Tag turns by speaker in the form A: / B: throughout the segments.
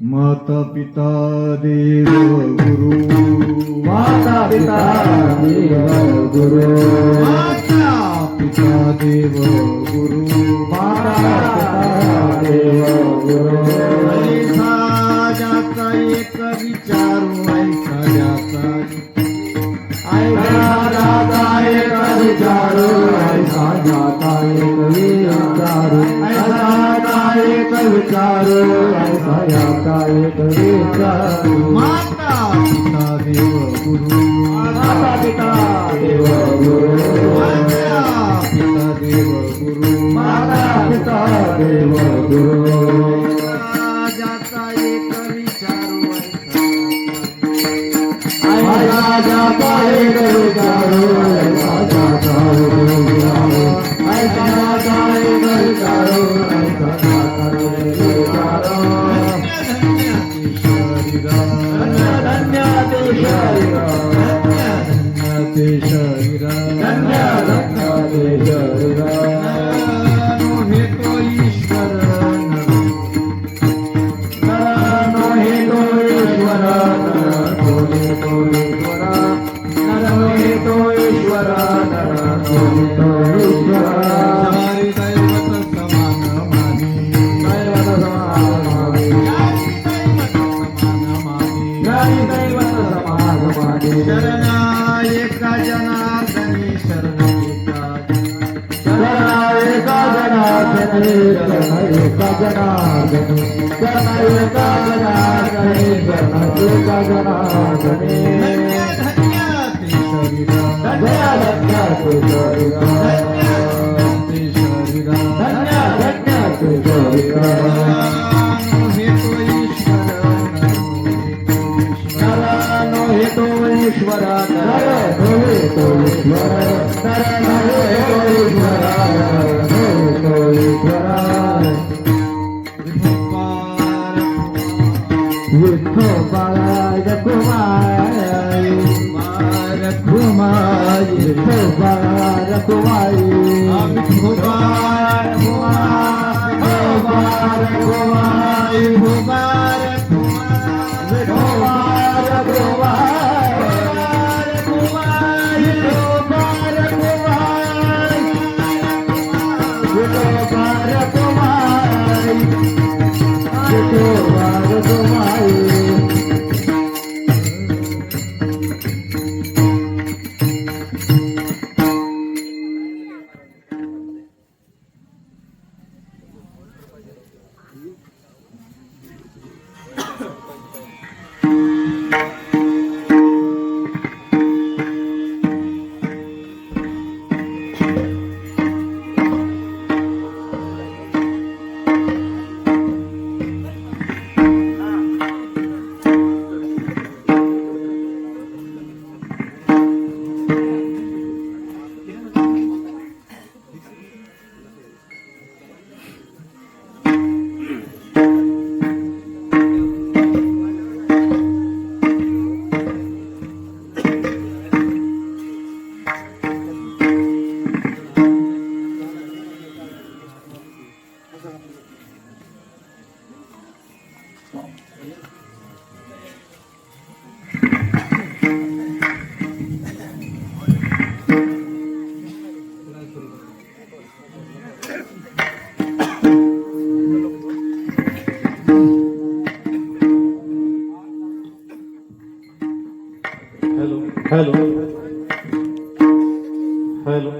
A: माता पिता देव गुरु,
B: माता पिता देव गुरु,
A: माता पिता देव गुरु,
B: माता पिता देव गुरु.
A: ऐसा ज्याचा एक विचारू, ऐसा ज्याचा
B: ऐसा जाता एक विचारू, ऐसा जाता एक विचारू, ऐसा जाता एक विचारू, ऐसा जाता एक विचारू.
A: माता पिता देव गुरु,
B: माता पिता देव गुरु,
A: माता पिता देव गुरु,
B: माता पिता देव गुरु.
A: ज्याचा एक विचारू,
B: ऐसा जाता एक विचारू, ऐसा जाता एक विचारू, ऐसा जाता एक विचारू, ऐसा जाता एक विचारू. धन्य ते शरीरा,
A: धन्य ते शरीरा,
B: धन्य धन्य ते शरीरा.
A: हे तो ईश्वर
B: नर हे तो ईश्वर, नर तो ईश्वर, नर हे तो ईश्वर नरतो ईश्वर
A: चारी दैवत समान मानी
B: दैवत समान मानी
A: चारी दैवत समान मानी
B: दैवत समान मानी
A: शरणा एका जनार्दनी शरण
B: एका जनार्दनी शरण एका जनार्दनी शरण एका जनार्दनी शरण एका जनार्दनी
A: धन्य धन्य ते शरीरा
B: धन्य धन्य
A: ते शरीरा
B: नर हेतो ईश्वर नर हेतो ईश्वर नर हेतो ईश्वर हेतो ईश्वर विठोबाय कुमारी कुमारी विठोबाय कुमारी
A: विठोबार
B: कुमार कुमारी
A: विठोबार
B: विठोबार कुमार कुमार विठोबार कुमार विठोबार कुमार विठोबार कुमार
A: हेलो हेलो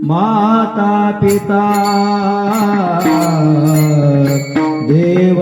A: माता पिता देव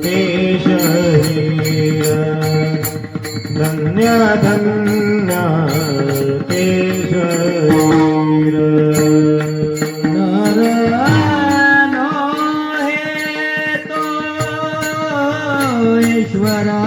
A: ते शरीर धन्य धन्य ते शरीर
B: नर नो हे तो ईश्वरा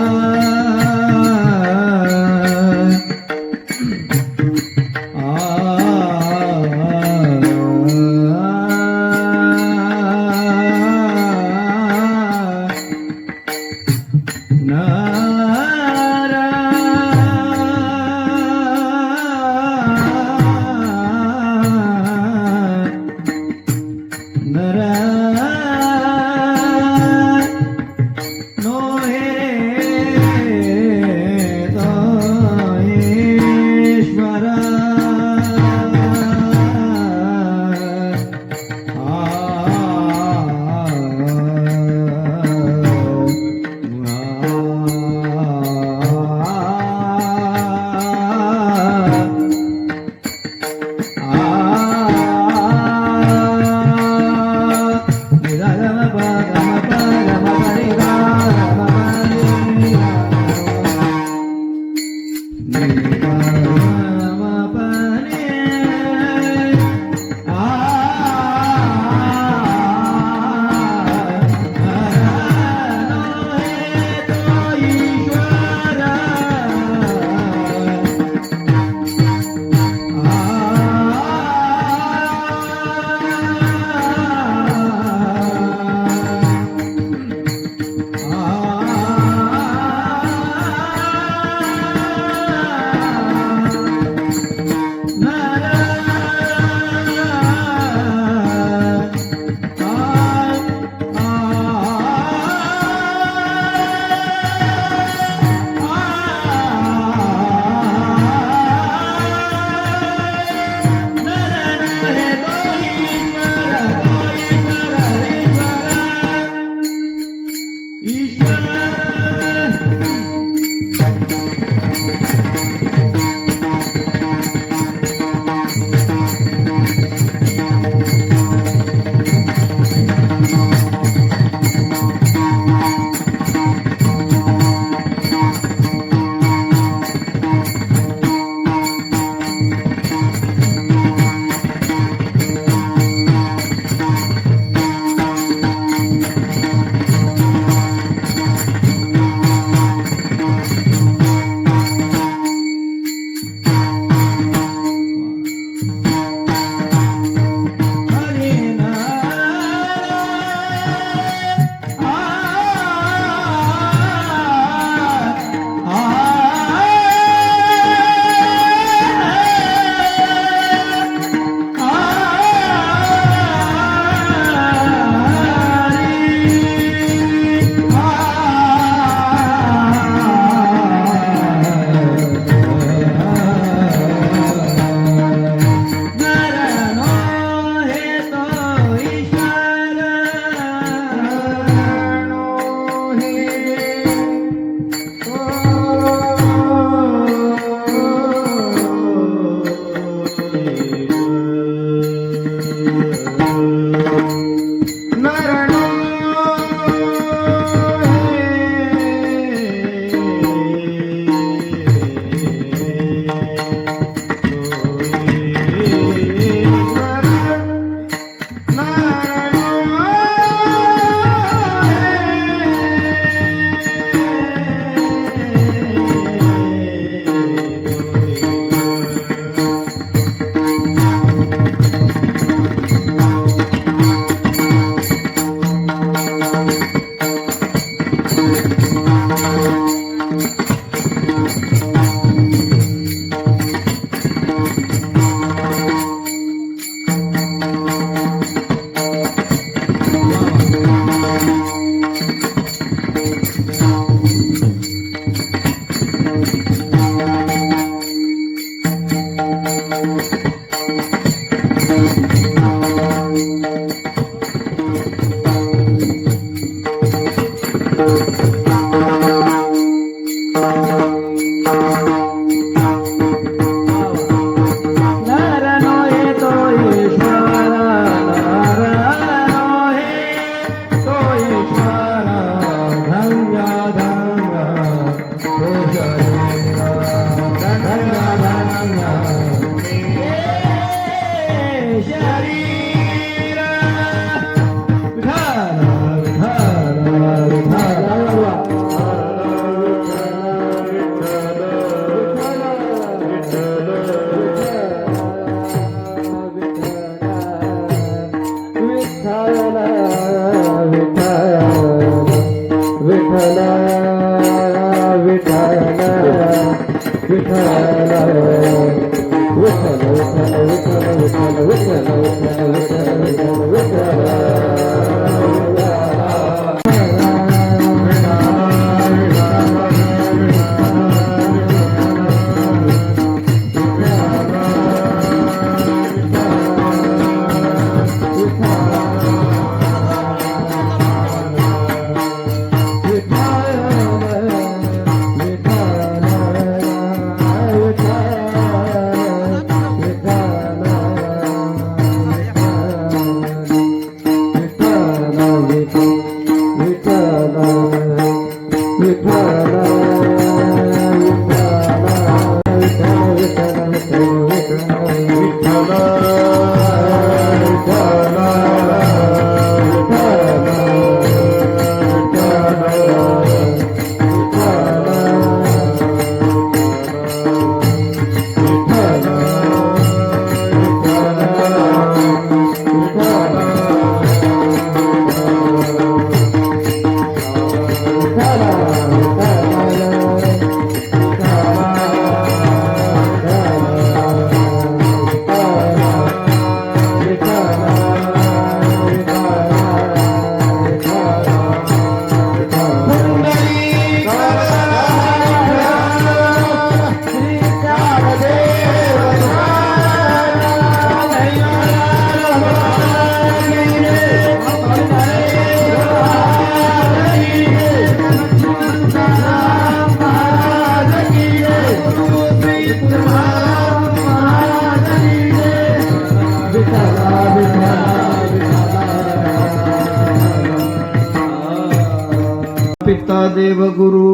A: पिता देव गुरु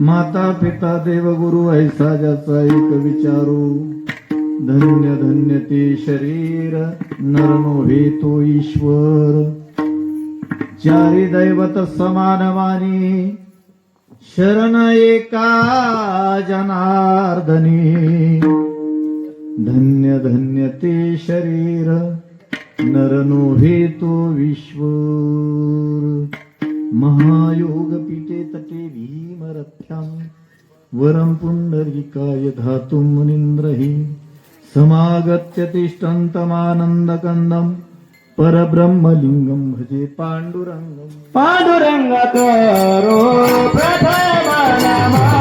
A: माता पिता देव गुरु ऐसा ज्याचा एक विचारू धन्य धन्य ते शरीर नर नोहे तो ईश्वर चारी दैवत समान मानी शरण एका जनार्दनी धन्य धन्य ते शरीर नर नोहे तो ईश्वर महायोग पीठे तटे भीमरथ्याम वरम पुंडरीकाय धातुम मुनींद्रहि समागत्य तिष्ठन्तमानन्दकन्दं परब्रह्मलिंगं भजे पांडुरंगं
B: पांडुरंग करो प्रथम नमः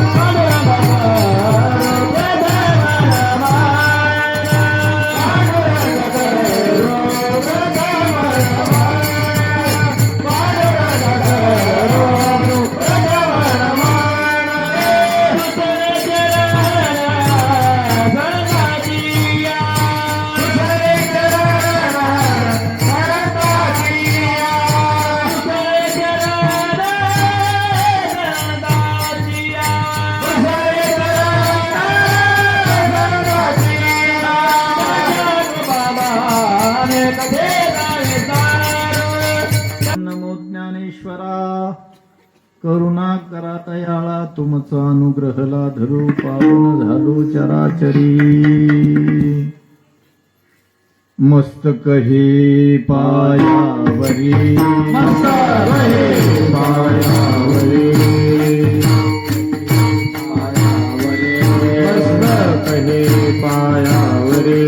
B: पांडुरंग करो प्रथम नमः पांडुरंग करो प्रथम नमः पांडुरंग करो प्रथम नमः
A: नमो ज्ञानेश्वरा करुणा करा तयाळा तुमचा अनुग्रहला धरू पावन झालो चराचरी मस्तक हे पायावरी
B: मस्तक हे
A: पायावरी मस्तक हे पायावरी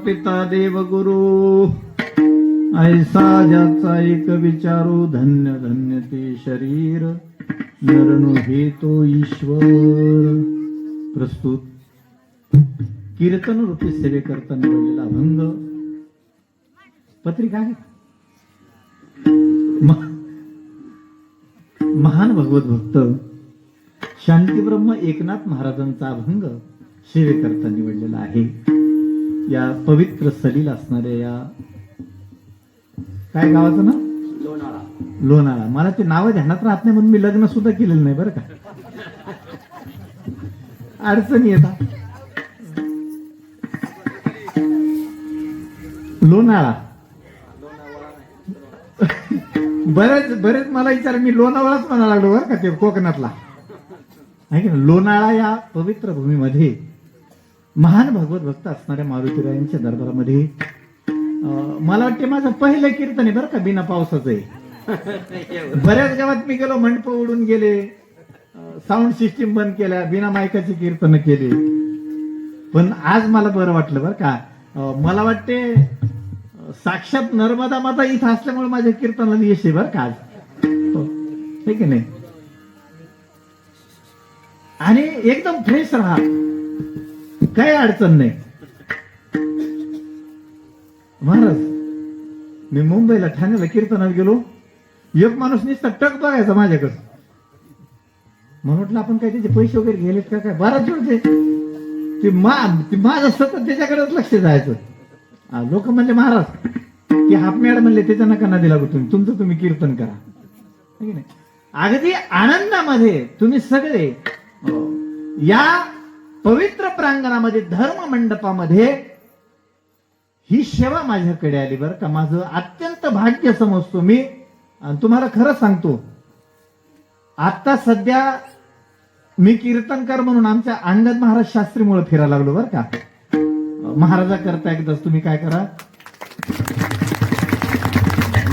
A: पिता देव गुरु ऐसा ज्याचा एक विचारू धन्य धन्य ते शरीर नरनु हे तो ईश्वर प्रस्तुत कीर्तन रूपी सेवेकरता निवडलेला अभंग पत्रिका आहे. महान भगवत भक्त शांतीब्रह्म एकनाथ महाराजांचा अभंग सेवेकरता निवडलेला आहे. या पवित्र सलील असणाऱ्या या काय गावाचं ना लोणाळा. मला ते नाव ध्यानात राहत नाही म्हणून मी लग्न सुद्धा केलेलं नाही बरं का. अडचणी येतात. लोणाळा बरेच मला विचार मी लोणावळाच म्हणा लागलो बरं का ते कोकणातला आहे की ना. लोणाळा या पवित्र भूमीमध्ये महान भगवत भक्त असणाऱ्या मारुतीरायांच्या दरबारामध्ये मला वाटते माझं पहिलं कीर्तन आहे बरं का बिना पावसाचं आहे. बऱ्याच गावात मी गेलो, मंडप उडून गेले, साऊंड सिस्टीम बंद केल्या, बिना मायकाची कीर्तन केले, पण आज मला बरं वाटलं बरं का. मला वाटते साक्षात नर्मदा माता इथं असल्यामुळे माझ्या कीर्तनाला यश आहे बरं का आज. हे की नाही. आणि एकदम फ्रेश राहा, काही अडचण नाही. महाराज मी मुंबईला ठाण्याला कीर्तनाला गेलो, एक माणूस नुसता टक बघायचा माझ्याकडे. म्हणून म्हटलं आपण काय त्याचे पैसे वगैरे गेलेत का काय. बराच वेळ ते माझं सतत त्याच्याकडेच लक्ष जायचं. लोक म्हणले महाराज ते हाफमेड म्हणले त्याच्या नका नदी लागू, तुम्ही तुमचं तुम्ही कीर्तन करा. है की नाही. अगदी आनंदामध्ये तुम्ही सगळे या पवित्र प्रांगणामध्ये धर्म मंडपामध्ये ही सेवा माझ्याकडे आली बरं का. माझं अत्यंत भाग्य समजतो मी. आणि तुम्हाला खरं सांगतो, आता सध्या मी कीर्तनकार म्हणून आमच्या अंगद महाराज शास्त्रीमुळे फिरायला लागलो बरं का. महाराजा करता एकदाच तुम्ही काय करा.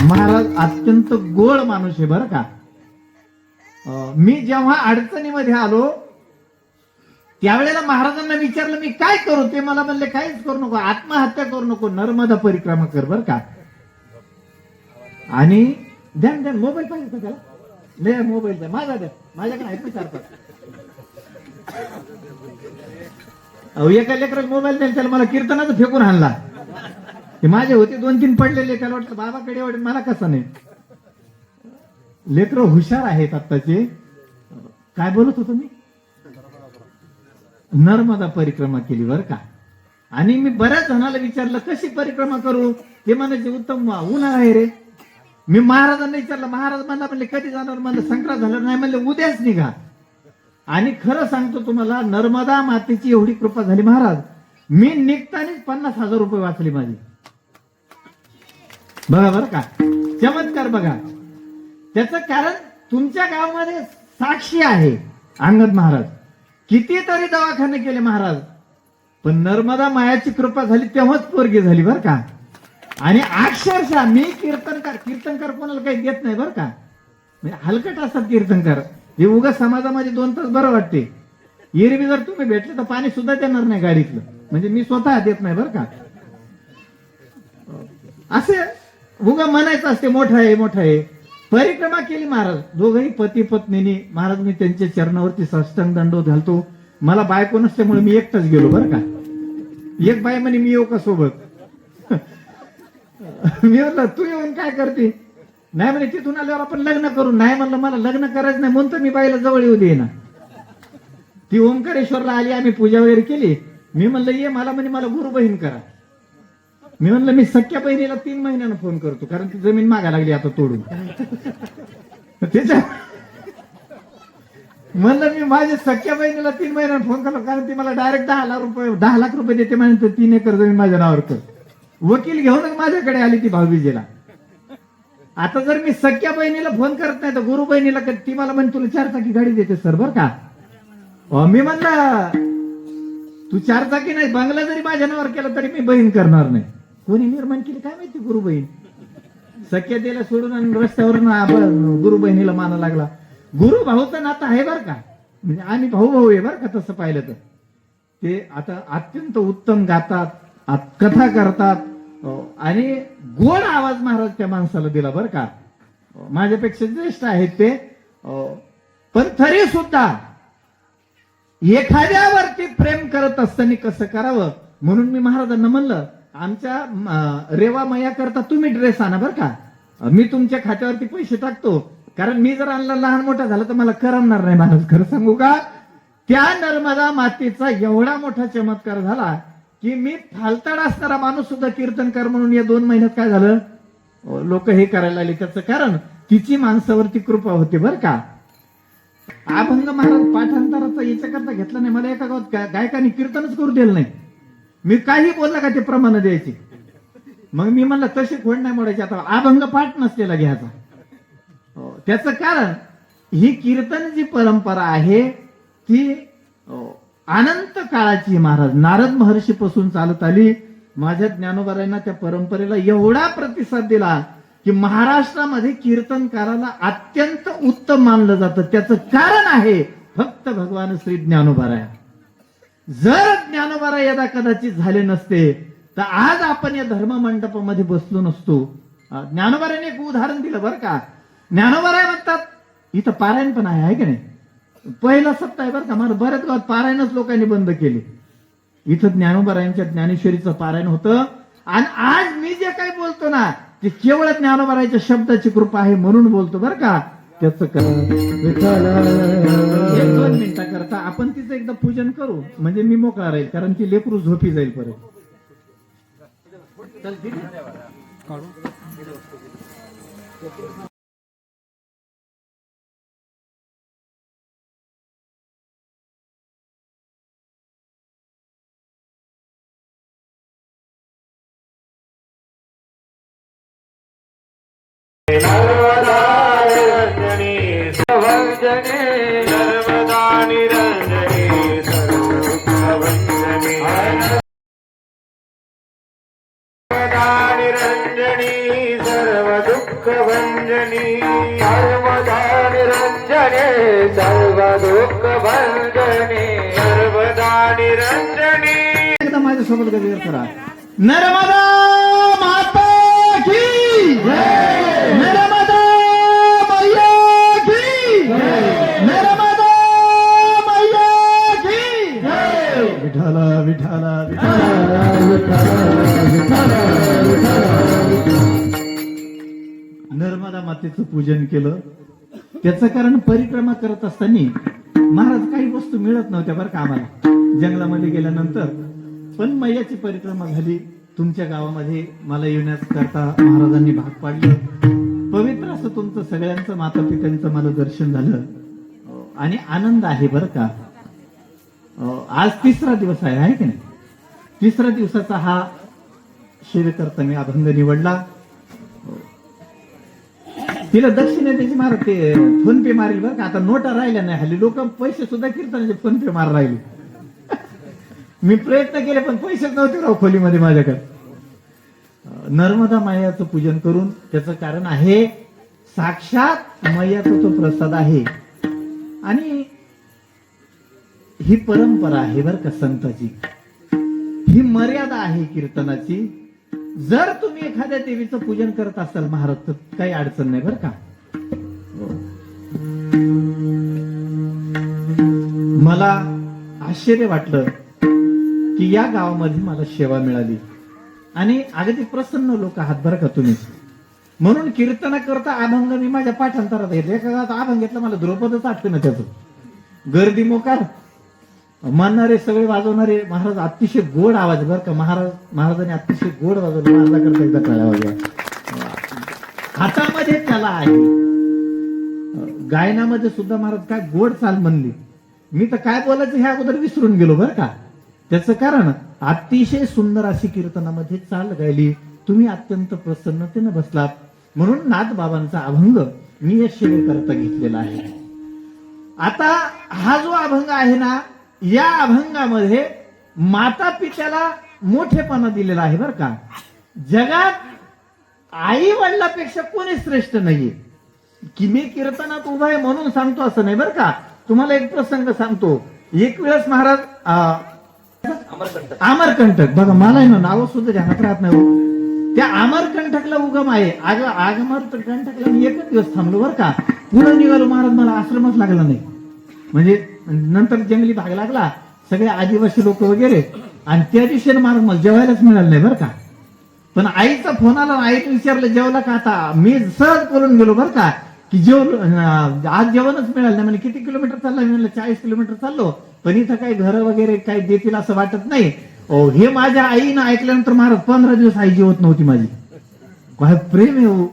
A: महाराज अत्यंत गोड माणूस आहे बरं का. मी जेव्हा अडचणीमध्ये आलो त्यावेळेला महाराजांना विचारलं मी काय करू. ते मला म्हणले काहीच करू नको, आत्महत्या करू नको, नर्मदा परिक्रमा कर बर का. आणि द्या मोबाईल पाहिजे का त्याला. नाही मोबाईल द्या माझा, द्या माझ्याकडे आहेत ना 4-5. एका लेकराला मोबाईल द्या, त्याला मला कीर्तनाचं फेकून आणला. ते माझे होते 2-3 पडलेले, त्याला वाटलं बाबाकडे एवढे मला कसं नाही. लेकरं हुशार आहेत आत्ताचे. काय बोलत होतो मी. नर्मदा परिक्रमा केली बर का. आणि मी बऱ्याच जणाला विचारलं कशी परिक्रमा करू. ते म्हणायचे उत्तम उन्हाळा आहे रे. मी महाराजांना विचारलं, महाराज म्हणले कधी जाणार. म्हणलं संक्रांत झालं नाही, म्हणले उद्याच निघा. आणि खरं सांगतो तुम्हाला, नर्मदा मातेची एवढी कृपा झाली महाराज, मी निघतानीच 50,000 रुपये वाचले माझे. बघा बरं का चमत्कार बघा. त्याचं कारण तुमच्या गावामध्ये साक्षी आहे अंगद महाराज. कितीतरी दवाखाने केले महाराज, पण नर्मदा मायाची कृपा झाली तेव्हाच पोरगी झाली बरं का. आणि अक्षरशः मी कीर्तनकार कोणाला काही देत नाही बरं का. म्हणजे हलकट असतात कीर्तनकार. हे उगा समाजामध्ये 2 तास बरं वाटते. एरवी जर तुम्ही भेटले तर पाणी सुद्धा देणार नाही गाडीतलं. म्हणजे मी स्वतः देत नाही बरं का. असे उगा म्हणायचं असते मोठा आहे मोठा आहे. परिक्रमा केली महाराज, दोघंही पती पत्नीने. महाराज मी त्यांच्या चरणावरती साष्टांग दंडवत घालतो. मला बायको नसल्यामुळे मी एकटाच गेलो बरं का. एक बाई म्हणे मी येऊ का सोबत. मी म्हटलं तू येऊन काय करते. नाही म्हणे तिथून आल्यावर आपण लग्न करू. नाही म्हणलं मला लग्न करायचं नाही म्हणून तर मी बाईला जवळ येऊ दे ना. ती ओंकारेश्वरला आली, आम्ही पूजा वगैरे केली. मी म्हणलं ये, मला म्हणे मला गुरु बहीण करा. मी म्हणलं मी सख्या बहिणीला 3 महिन्यानं फोन करतो, कारण ती जमीन मागा लागली आता तोडून. त्याच्या म्हणलं मी माझ्या सख्या बहिणीला 3 महिन्यानं फोन करतो, कारण ती मला डायरेक्ट 10 लाख रुपये देते म्हणे. 3 एकर जमीन माझ्या नावावर कर. वकील घेऊनच माझ्याकडे आली ती भाऊबीजेला. आता जर मी सख्या बहिणीला फोन करत नाही तर गुरु बहिणीला ती मला म्हणे तुला 4 चाकी गाडी देते सर बर का. मी म्हणलं तू 4 चाकी नाही, बंगला जरी माझ्या नावावर केला तरी मी बहीण करणार नाही. कोणी निर्माण केली काय माहिती गुरु बहीण. सख्या दिला सोडून आणि रस्त्यावर गुरु बहिणीला माना लागला. गुरु भाऊचं नातं आहे बर का. म्हणजे आम्ही भाऊ आहे बर का तसं पाहिलं तर. ते आता अत्यंत उत्तम गातात, कथा करतात आणि गोड आवाज महाराज त्या माणसाला दिला बर का. माझ्यापेक्षा ज्येष्ठ आहेत ते, पण तरी सुद्धा एखाद्यावरती प्रेम करत असताना कसं करावं म्हणून मी महाराजांना म्हणलं आमच्या रेवा मैया करता तुम्ही ड्रेस आणा बरं का, मी तुमच्या खात्यावरती पैसे टाकतो, कारण मी जर आणला लहान मोठा झाला तर मला करमणार नाही महाराज. खरं सांगू का, त्या नर्मदा मातेचा एवढा मोठा चमत्कार झाला की मी फालताड असणारा माणूस सुद्धा कीर्तनकार म्हणून या 2 महिन्यात काय झालं, लोक हे करायला लागले. त्याचं कारण तिची माणसावरती कृपा होती बरं का. अभंग महाराज पाठांतराचा याच्याकरता घेतला नाही, मला एका गावात गायकाने कीर्तनच करू दिलं नाही. मी काही बोलला का ते प्रमाण द्यायचे. मग मी म्हणलं तशी खोड नाही मोडायची, आता अभंग पाठ नसलेला घ्यायचा. त्याचं कारण ही कीर्तन जी परंपरा आहे ती अनंत काळाची महाराज नारद महर्षीपासून चालत आली. माझ्या ज्ञानोबारायांना त्या परंपरेला एवढा प्रतिसाद दिला की महाराष्ट्रामध्ये कीर्तनकाराला अत्यंत उत्तम मानलं जातं. त्याचं कारण आहे फक्त भगवान श्री ज्ञानोबाराय. जर ज्ञानोबाराय यदा कदाचित झाले नसते तर आज आपण या धर्म मंडपामध्ये बसलो नसतो. ज्ञानोबाराने एक उदाहरण दिलं बरं का. ज्ञानोबाराय म्हणतात इथं पारायण पण आहे की नाही, पहिला सप्ताह आहे बरं का. मला बऱ्याच गावात पारायणच लोकांनी बंद केले. इथं ज्ञानोबारायांच्या ज्ञानेश्वरीचं पारायण होतं. आणि आज मी जे काही बोलतो ना ते केवळ ज्ञानोबारायांच्या शब्दाची कृपा आहे म्हणून बोलतो बरं का. त्याचं एक 2 मिनिटाकरता आपण तिचं एकदा पूजन करू म्हणजे मी मोकळा राहील, कारण ती लेकरू झोपी जाईल परत.
B: नर्मदा निरंजनी सर्वभंजनी नर्मदा निरंजनी सर्वभंजनी नर्मदा निरंजनी सर्व दुःख भंजनी नर्मदा निरंजनी सर्व दुःख भंजनी नर्मदा निरंजनी.
A: एकदा माझ्यासोबत गजर करा. नर्मदा माता की जय, नर्मदा मैया की जय, नर्मदा मैया की जय. विठाला विठाला विठाला विठाला विठाला. नर्मदा मातेचं पूजन केलं. त्याचं कारण परिक्रमा करत असताना महाराज काही वस्तू मिळत नव्हत्या बरं का आम्हाला जंगलामध्ये गेल्यानंतर. पण मैयाची परिक्रमा झाली. तुमच्या गावामध्ये मला येण्याकरता महाराजांनी भाग पाडलं. पवित्र असं तुमचं सगळ्यांचं माता पित्यांचं मला दर्शन झालं आणि आनंद आहे बरं का. आज 3रा दिवस आहे की नाही. 3ऱ्या दिवसाचा हा शिवकर्ता मी अभंग निवडला. तिला दक्षिणा त्याची महाराज ते फोन पे मारेल बरं का. आता नोटा राहिल्या नाही हल्ली, लोक पैसे सुद्धा कीर्तनाचे फोन पे मार राहिले. मी प्रयत्न केले पण पैसेच नव्हते राव खोलीमध्ये माझ्याकडे. नर्मदा मैयाचं पूजन करून त्याचं कारण आहे साक्षात मैयाचा तो प्रसाद आहे. आणि ही परंपरा आहे बरं का संताची, ही मर्यादा आहे कीर्तनाची. जर तुम्ही एखाद्या देवीचं पूजन करत असाल महाराज तर काही अडचण नाही बरं का. मला आश्चर्य वाटलं की या गावामध्ये मला सेवा मिळाली आणि अगदी प्रसन्न लोक आहात बरं का तुम्ही. म्हणून कीर्तना करता अभंग मी माझ्या पाठांतरात घेतले. एका गावात अभंग घेतला मला द्रौपदच आठवण ना त्याचं. गर्दी मोकार म्हणणारे सगळे वाजवणारे महाराज, अतिशय गोड आवाज बरं का. महाराजांनी अतिशय गोड वाजवलं. महाराजांकरता एकदा टाळ्या वाजवा. हातामध्ये त्याला आहे. गायनामध्ये सुद्धा महाराज काय गोड चाल म्हणली. मी तर काय बोलायचं हे अगोदर विसरून गेलो बरं का. त्याचं कारण अतिशय सुंदर अशी कीर्तनामध्ये चाल गायली. तुम्ही अत्यंत प्रसन्नतेने बसलात म्हणून नाथ बाबांचा अभंग मी या सेवेकरता घेतलेला आहे. आता हा जो अभंग आहे ना, या अभंगामध्ये माता पित्याला मोठेपणा दिलेला आहे बरं का. जगात आई वडिलापेक्षा कोणी श्रेष्ठ नाहीये. की मी कीर्तनात उभा आहे म्हणून सांगतो असं नाही बरं का. तुम्हाला एक प्रसंग सांगतो. एक वेळेस महाराज अमरकंटक बघा, मला आहे ना नाव सुद्धा ध्यानात राहत नाही हो. त्या अमरकंटकला उगम आहे. अमरकंटकला मी एकच दिवस थांबलो बरं का. पुढे निघालो महाराज, मला आश्रमच लागला नाही. म्हणजे नंतर जंगली भाग लागला, सगळे आदिवासी लोक वगैरे, आणि त्या दिवशी महाराज मला जेवायलाच मिळालं नाही बरं का. पण आईचा फोन आला, आईने विचारलं जेवला का, आता मी सहज बोलून गेलो बरं का की जेवलो, आज जेवणच मिळालं नाही. म्हणजे किती किलोमीटर चालला, मी म्हणलं 40 किलोमीटर चाललो, पण इथं काही घर वगैरे काही देतील असं वाटत नाही. हे माझ्या आईनं ऐकल्यानंतर महाराज 15 दिवस आई जेवत नव्हती माझी. काय प्रेम आहे हो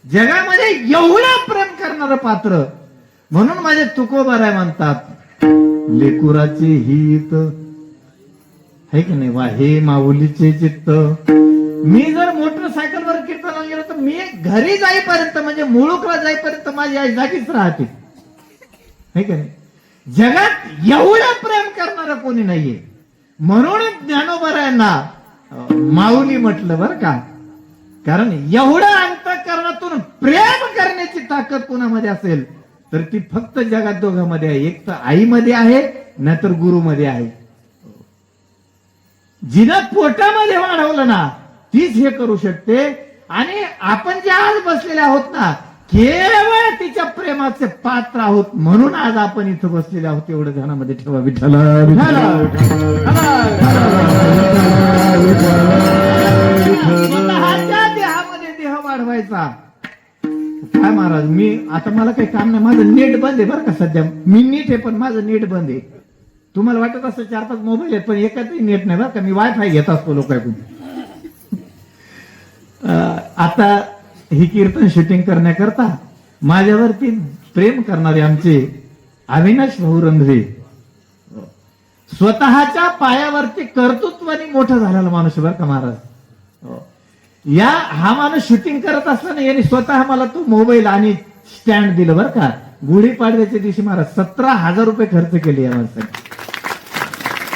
A: जगामध्ये, एवढं प्रेम करणारं पात्र. म्हणून माझे तुकोबाराय म्हणतात, लेकुराचे हित है की नाही, वा हे माऊलीचे चित्त. मी जर मोटरसायकलवर कीर्तनाला गेलो तर मी घरी जाईपर्यंत, म्हणजे मुळुकला जाईपर्यंत माझी आई जागीच राहते, है की नाही. जगात एवढं प्रेम करणारं कोणी नाहीये. म्हणून ज्ञानोबारायांना माऊली म्हटलं बरं का, कारण एवढं अंतःकरणातून प्रेम करण्याची ताकद कोणामध्ये असेल तर ती फक्त जगात दोघांमध्ये आहे. एक तर आईमध्ये आहे, नाहीतर गुरुमध्ये आहे. जिनं पोटामध्ये वाढवलं ना तीच हे करू शकते. आणि आपण जे आज बसलेले आहोत ना, केवळ तिच्या प्रेमाचे पात्र आहोत, म्हणून आज आपण इथं बसलेले आहोत. एवढं ध्यानामध्ये ठेवा. विठ्ठल स्वतःच्या देहामध्ये देह वाढवायचा. काय महाराज, मी आता मला काही काम नाही, माझं नेट बंद आहे बरं का सध्या. मी नीट आहे पण माझं नेट बंद आहे. तुम्हाला वाटत असं 4-5 मोबाईल आहेत पण एकातही नेट नाही बरं का. मी वायफाय घेत असतो लोकांकडून. आता ही कीर्तन शूटिंग करण्याकरता माझ्यावरती प्रेम करणारे आमचे अविनाश भाऊ रंधवे, स्वतःच्या पायावरती कर्तृत्वाने मोठा झालेला माणूस बरं का महाराज. हा माणूस शूटिंग करत असताना यांनी स्वतः मला तो मोबाईल आणि स्टँड दिलं बरं का. गुढीपाडव्याच्या दिवशी महाराज 17,000 रुपये खर्च केले या माणसाने.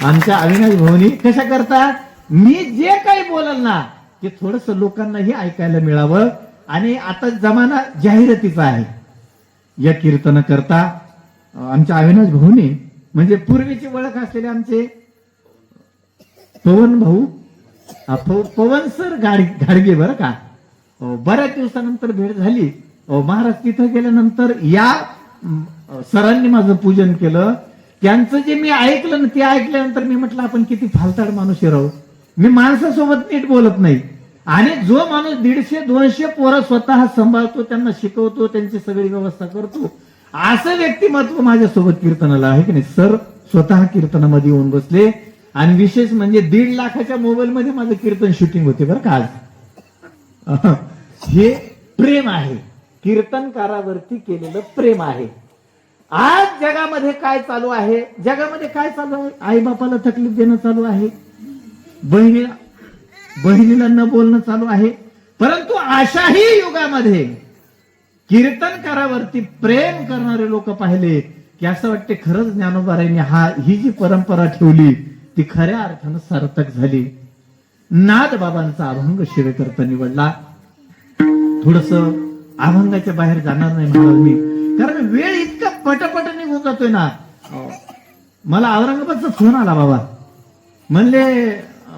A: आमच्या अविनाश भाऊनी कशा करता, मी जे काही बोलल ना ते थोडस लोकांनाही ऐकायला मिळावं. आणि आता जमाना जाहिरातीचा आहे. या कीर्तन करता आमच्या अविनाश भाऊनी, म्हणजे पूर्वीची ओळख असलेले आमचे पवन भाऊ, पवन सर घाडगे बरं का. बऱ्याच दिवसानंतर भेट झाली. महाराज तिथं गेल्यानंतर या सरांनी माझं पूजन केलं. त्यांचं जे मी ऐकलं ना ते ऐकल्यानंतर मी म्हटलं आपण किती फालताड माणूस राहू. मी माणसासोबत नीट बोलत नाही. आणि जो माणूस 150-200 पोरं स्वतः सांभाळतो, त्यांना शिकवतो, त्यांची सगळी व्यवस्था करतो, असं व्यक्तिमत्व माझ्यासोबत कीर्तनाला आहे की नाही. सर स्वतः कीर्तनामध्ये येऊन बसले. आणि विशेष म्हणजे 1.5 लाखाच्या मोबाईल मध्ये माझं कीर्तन शूटिंग होते बरं का आज. हे प्रेम आहे, कीर्तनकारावरती केलेलं प्रेम आहे. आज जगामध्ये काय चालू आहे, जगामध्ये काय चालू आहे, आई बापाला तकलीफ देणं चालू आहे, बहिणीला न बोलणं चालू आहे. परंतु अशाही युगामध्ये कीर्तनकारावरती प्रेम करणारे लोक पाहिले की असं वाटते खरंच ज्ञानोबारायांनी ही जी परंपरा ठेवली ती खऱ्या अर्थानं सार्थक झाली. नाद बाबांचा अभंग शिवेकरता निवडला. थोडस अभंगाच्या बाहेर जाणार नाही महाराज मी, कारण वेळ इतका पटपट निघून जातोय ना. मला औरंगाबादचा फोन आला बाबा, म्हणले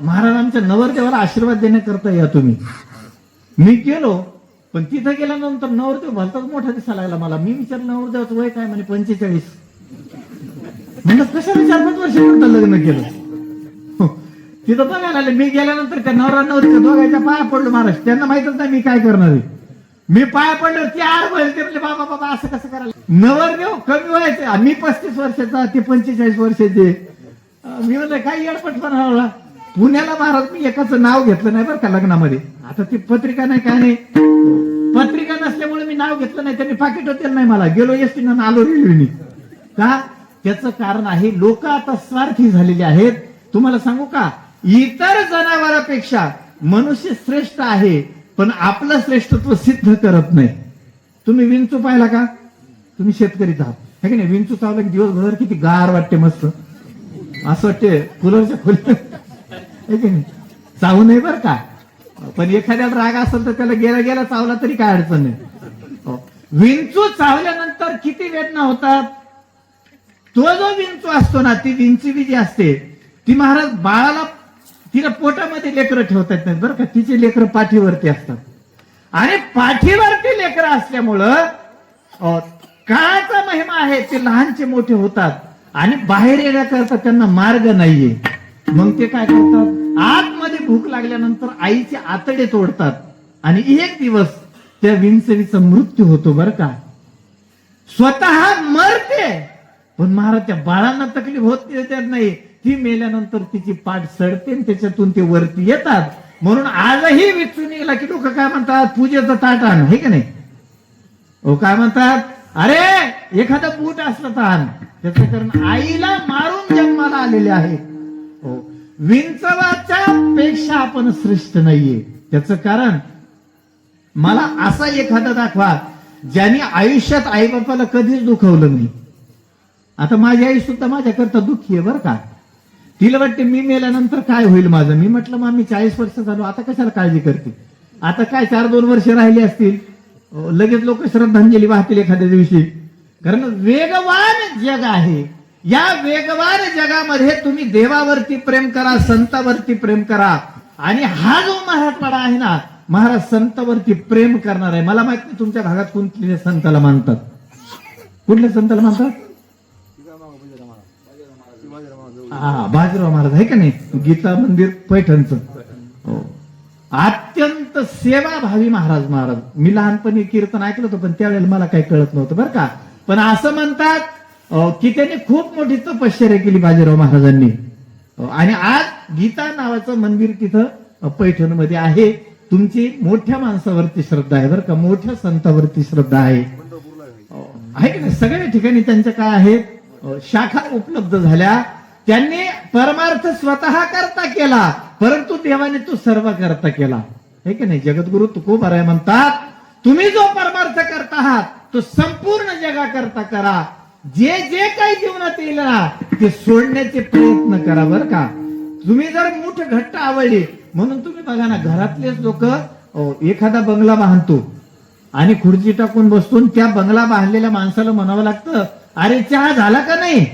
A: महाराज आमच्या नवरदेवाला आशीर्वाद देण्याकरता या तुम्ही. मी गेलो, पण तिथं गेल्यानंतर नवरदेव भलताच मोठा दिसायला लागला मला. मी विचारलं नवरदेवाचं वय काय, म्हणे 45. म्हणलं कशाला 4-5 वर्ष लग्न केलं. तिथं बघायला आले. मी गेल्यानंतर त्या नवरा नवरीच्या दोघांच्या पाया पडलो महाराज. त्यांना माहितच नाही मी काय करणार आहे. मी पाया पडलो, ती आड वय ते म्हणले बाबा बाबा असं कसं करायला. नवरदेव कमी वयाचे, मी 35 वर्षाचा, ते 45 वर्षाचे. मी म्हणलं काय येडपटपणा हवा. पुण्याला महाराज मी एकाचं नाव घेतलं नाही बरं का लग्नामध्ये. आता ती पत्रिका नाही काय नाही, पत्रिका नसल्यामुळे मी नाव घेतलं नाही. त्यांनी पाकिट होते नाही मला. गेलो एसटीनं आलो रेल्वेनी. का, त्याचं कारण आहे लोक आता स्वार्थी झालेले आहेत. तुम्हाला सांगू का, इतर जनावरांपेक्षा मनुष्य श्रेष्ठ आहे, पण आपलं श्रेष्ठत्व सिद्ध करत नाही. तुम्ही विंचू पाहिला का, तुम्ही शेतकरीच आहात है की नाही. विंचू चावला की दिवसभर किती गार वाटते, मस्त असं वाटते कूलरच्या खोलीत है की नाही. चावू नये बरं का, पण एखाद्याला राग असेल तर त्याला गेला गेला चावला तरी काय अडचण नाही. विंचू चावल्यानंतर किती वेदना होतात. तो जो विंचू असतो ना, ती विंचवी जी असते ती महाराज बाळाला, तिला पोटामध्ये लेकरं ठेवता येत नाहीत बरं का. तिचे लेकरं पाठीवरती असतात. आणि पाठीवरती लेकरं असल्यामुळं काळाचा महिमा आहे, ते लहानचे मोठे होतात. आणि बाहेर येण्याकरता त्यांना मार्ग नाहीये. मग ते काय करतात, आतमध्ये भूक लागल्यानंतर आईचे आतडे तोडतात आणि एक दिवस त्या विंचवीचा मृत्यू होतो बरं का. स्वतः मरते, पण महाराज त्या बाळांना तकलीफ होत त्यात नाही. ती मेल्यानंतर तिची पाठ सडते आणि त्याच्यातून ते वरती येतात. म्हणून आजही विचू निघाला की लोक काय म्हणतात, पूजेचं ताट आण, हे का नाही. ओ काय म्हणतात, अरे एखादं बूट असलं तर आण. त्याचं कारण आईला मारून जन्माला आलेले आहे. हो, विंचवाच्या पेक्षा आपण श्रेष्ठ नाहीये. त्याचं कारण मला असा एखादा दाखवा ज्याने आयुष्यात आईबापाला कधीच दुखवलं नाही. आता माझी आई सुद्धा माझ्याकरता दुःखी आहे बरं का. तिला वाटते मी मेल्यानंतर काय होईल माझं. मी म्हटलं मग मी 40 वर्ष झालो, आता कशाला काळजी करते. आता काय 4-2 वर्ष राहिली असतील, लगेच लोक श्रद्धांजली वाहतील एखाद्या दिवशी. कारण वेगवान जग आहे. या वेगवान जगामध्ये तुम्ही देवावरती प्रेम करा, संतावरती प्रेम करा. आणि हा जो मराठवाडा आहे ना, महाराज संतावरती प्रेम करणार आहे. मला माहित नाही तुमच्या भागात कोणत्या संताला मानतात, कुठल्या संताला मानतात. हा, बाजीराव महाराज आहे का नाही, गीता मंदिर पैठणचं. हो, अत्यंत सेवाभावी महाराज. मी लहानपणी कीर्तन ऐकलं होतं, पण त्यावेळेला मला काही कळत नव्हतं बरं का. पण असं म्हणतात की त्यांनी खूप मोठी तपश्चर्या केली बाजीराव महाराजांनी. आणि आज गीता नावाचं मंदिर तिथं पैठण मध्ये आहे. तुमची मोठ्या माणसावरती श्रद्धा आहे बरं का, मोठ्या संतावरती श्रद्धा आहे की नाही. सगळ्या ठिकाणी त्यांच्या काय आहेत, शाखा उपलब्ध झाल्या. त्यांनी परमार्थ स्वतः करता केला, परंतु देवाने तो सर्व करता केला, हे की नाही. जगद्गुरु तुकोबाराय म्हणतात, तुम्ही जो परमार्थ करता आहात तो संपूर्ण जगाकरता करा. जे जे काही जीवनात येईल ना ते सोडण्याचे प्रयत्न करा बरं का. तुम्ही जर मूठ घट्ट आवडली, म्हणून तुम्ही बघा ना, घरातलेच लोक एखादा बंगला बांधतो आणि खुर्ची टाकून बसतो. त्या बंगला बांधलेल्या माणसाला म्हणावं लागतं, अरे चहा झाला का नाही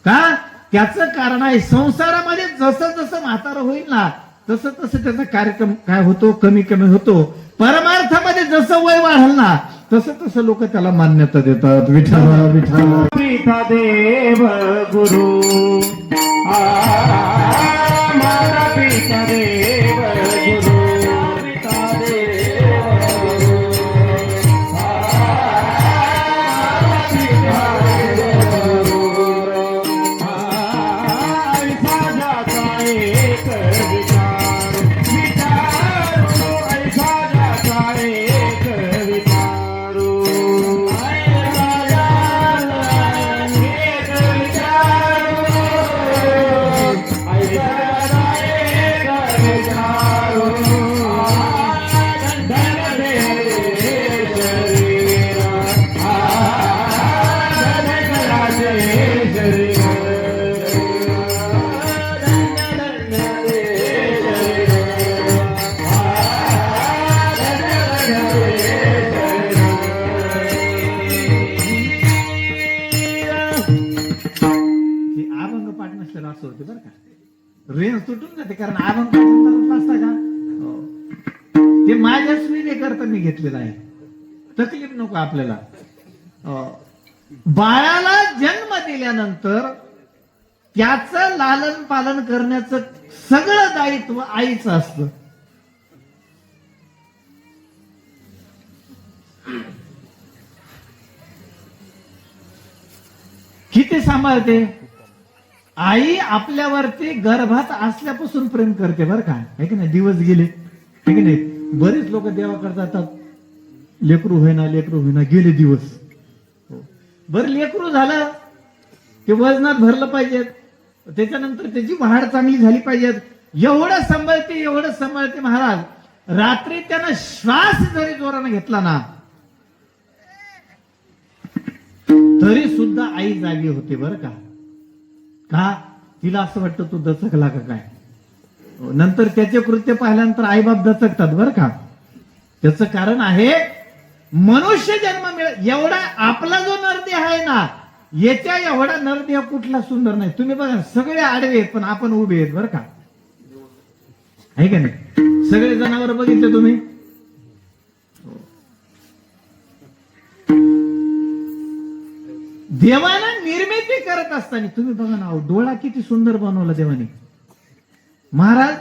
A: का. त्याचं कारण आहे, संसारामध्ये जसं जसं म्हातारं होईल ना तसं तसं त्याचा कार्यक्रम काय होतो, कमी कमी होतो. परमार्थामध्ये जसं वय वाढल ना तसं तसं लोक त्याला मान्यता देतात. विठ्ठल विठ्ठल
B: पिता देव गुरु, माता पिता देव गुरु, पिता देव गुरु, साजाचा एक विचार, विचारू साजाचा एक विचारू,
A: असं होते बरं का. रेंज तुटून जाते, कारण अभंग असता का ते माझ्या सुविधेकरता मी घेतलेलं आहे. तकलीफ नको आपल्याला. बाळाला जन्म दिल्यानंतर त्याचं लालन पालन करण्याचं सगळं दायित्व आईचं असतं. किती सांभाळते आई आपल्यावरती गर्भात असल्यापासून प्रेम करते बरं का, है की नाही. दिवस गेले, है की नाही. बरेच लोक देवाकडे जातात, लेकरू होईना गेले दिवस. बरं लेकरू झालं ते वजनात भरलं पाहिजे, त्याच्यानंतर त्याची वाढ चांगली झाली पाहिजे. एवढं सांभाळते महाराज. रात्री त्यानं श्वास जरी जोरानं घेतला ना तरी सुद्धा आई जागी होते बरं का. का तिला असं वाटतं तू दचकला का काय. नंतर त्याचे कृत्य पाहिल्यानंतर आईबाप दचकतात बरं का. त्याचं कारण आहे मनुष्य जन्म एवढा आपला जो नरदेह आहे ना, याच्या एवढा नरदेह कुठला सुंदर नाही. तुम्ही बघा सगळे आडवे आहेत पण आपण उभे आहेत बरं का, आहे का नाही. सगळे जनावर बघितले तुम्ही. देवानं निर्मिती करत असताना तुम्ही बघा ना, डोळा किती सुंदर बनवला देवाने. महाराज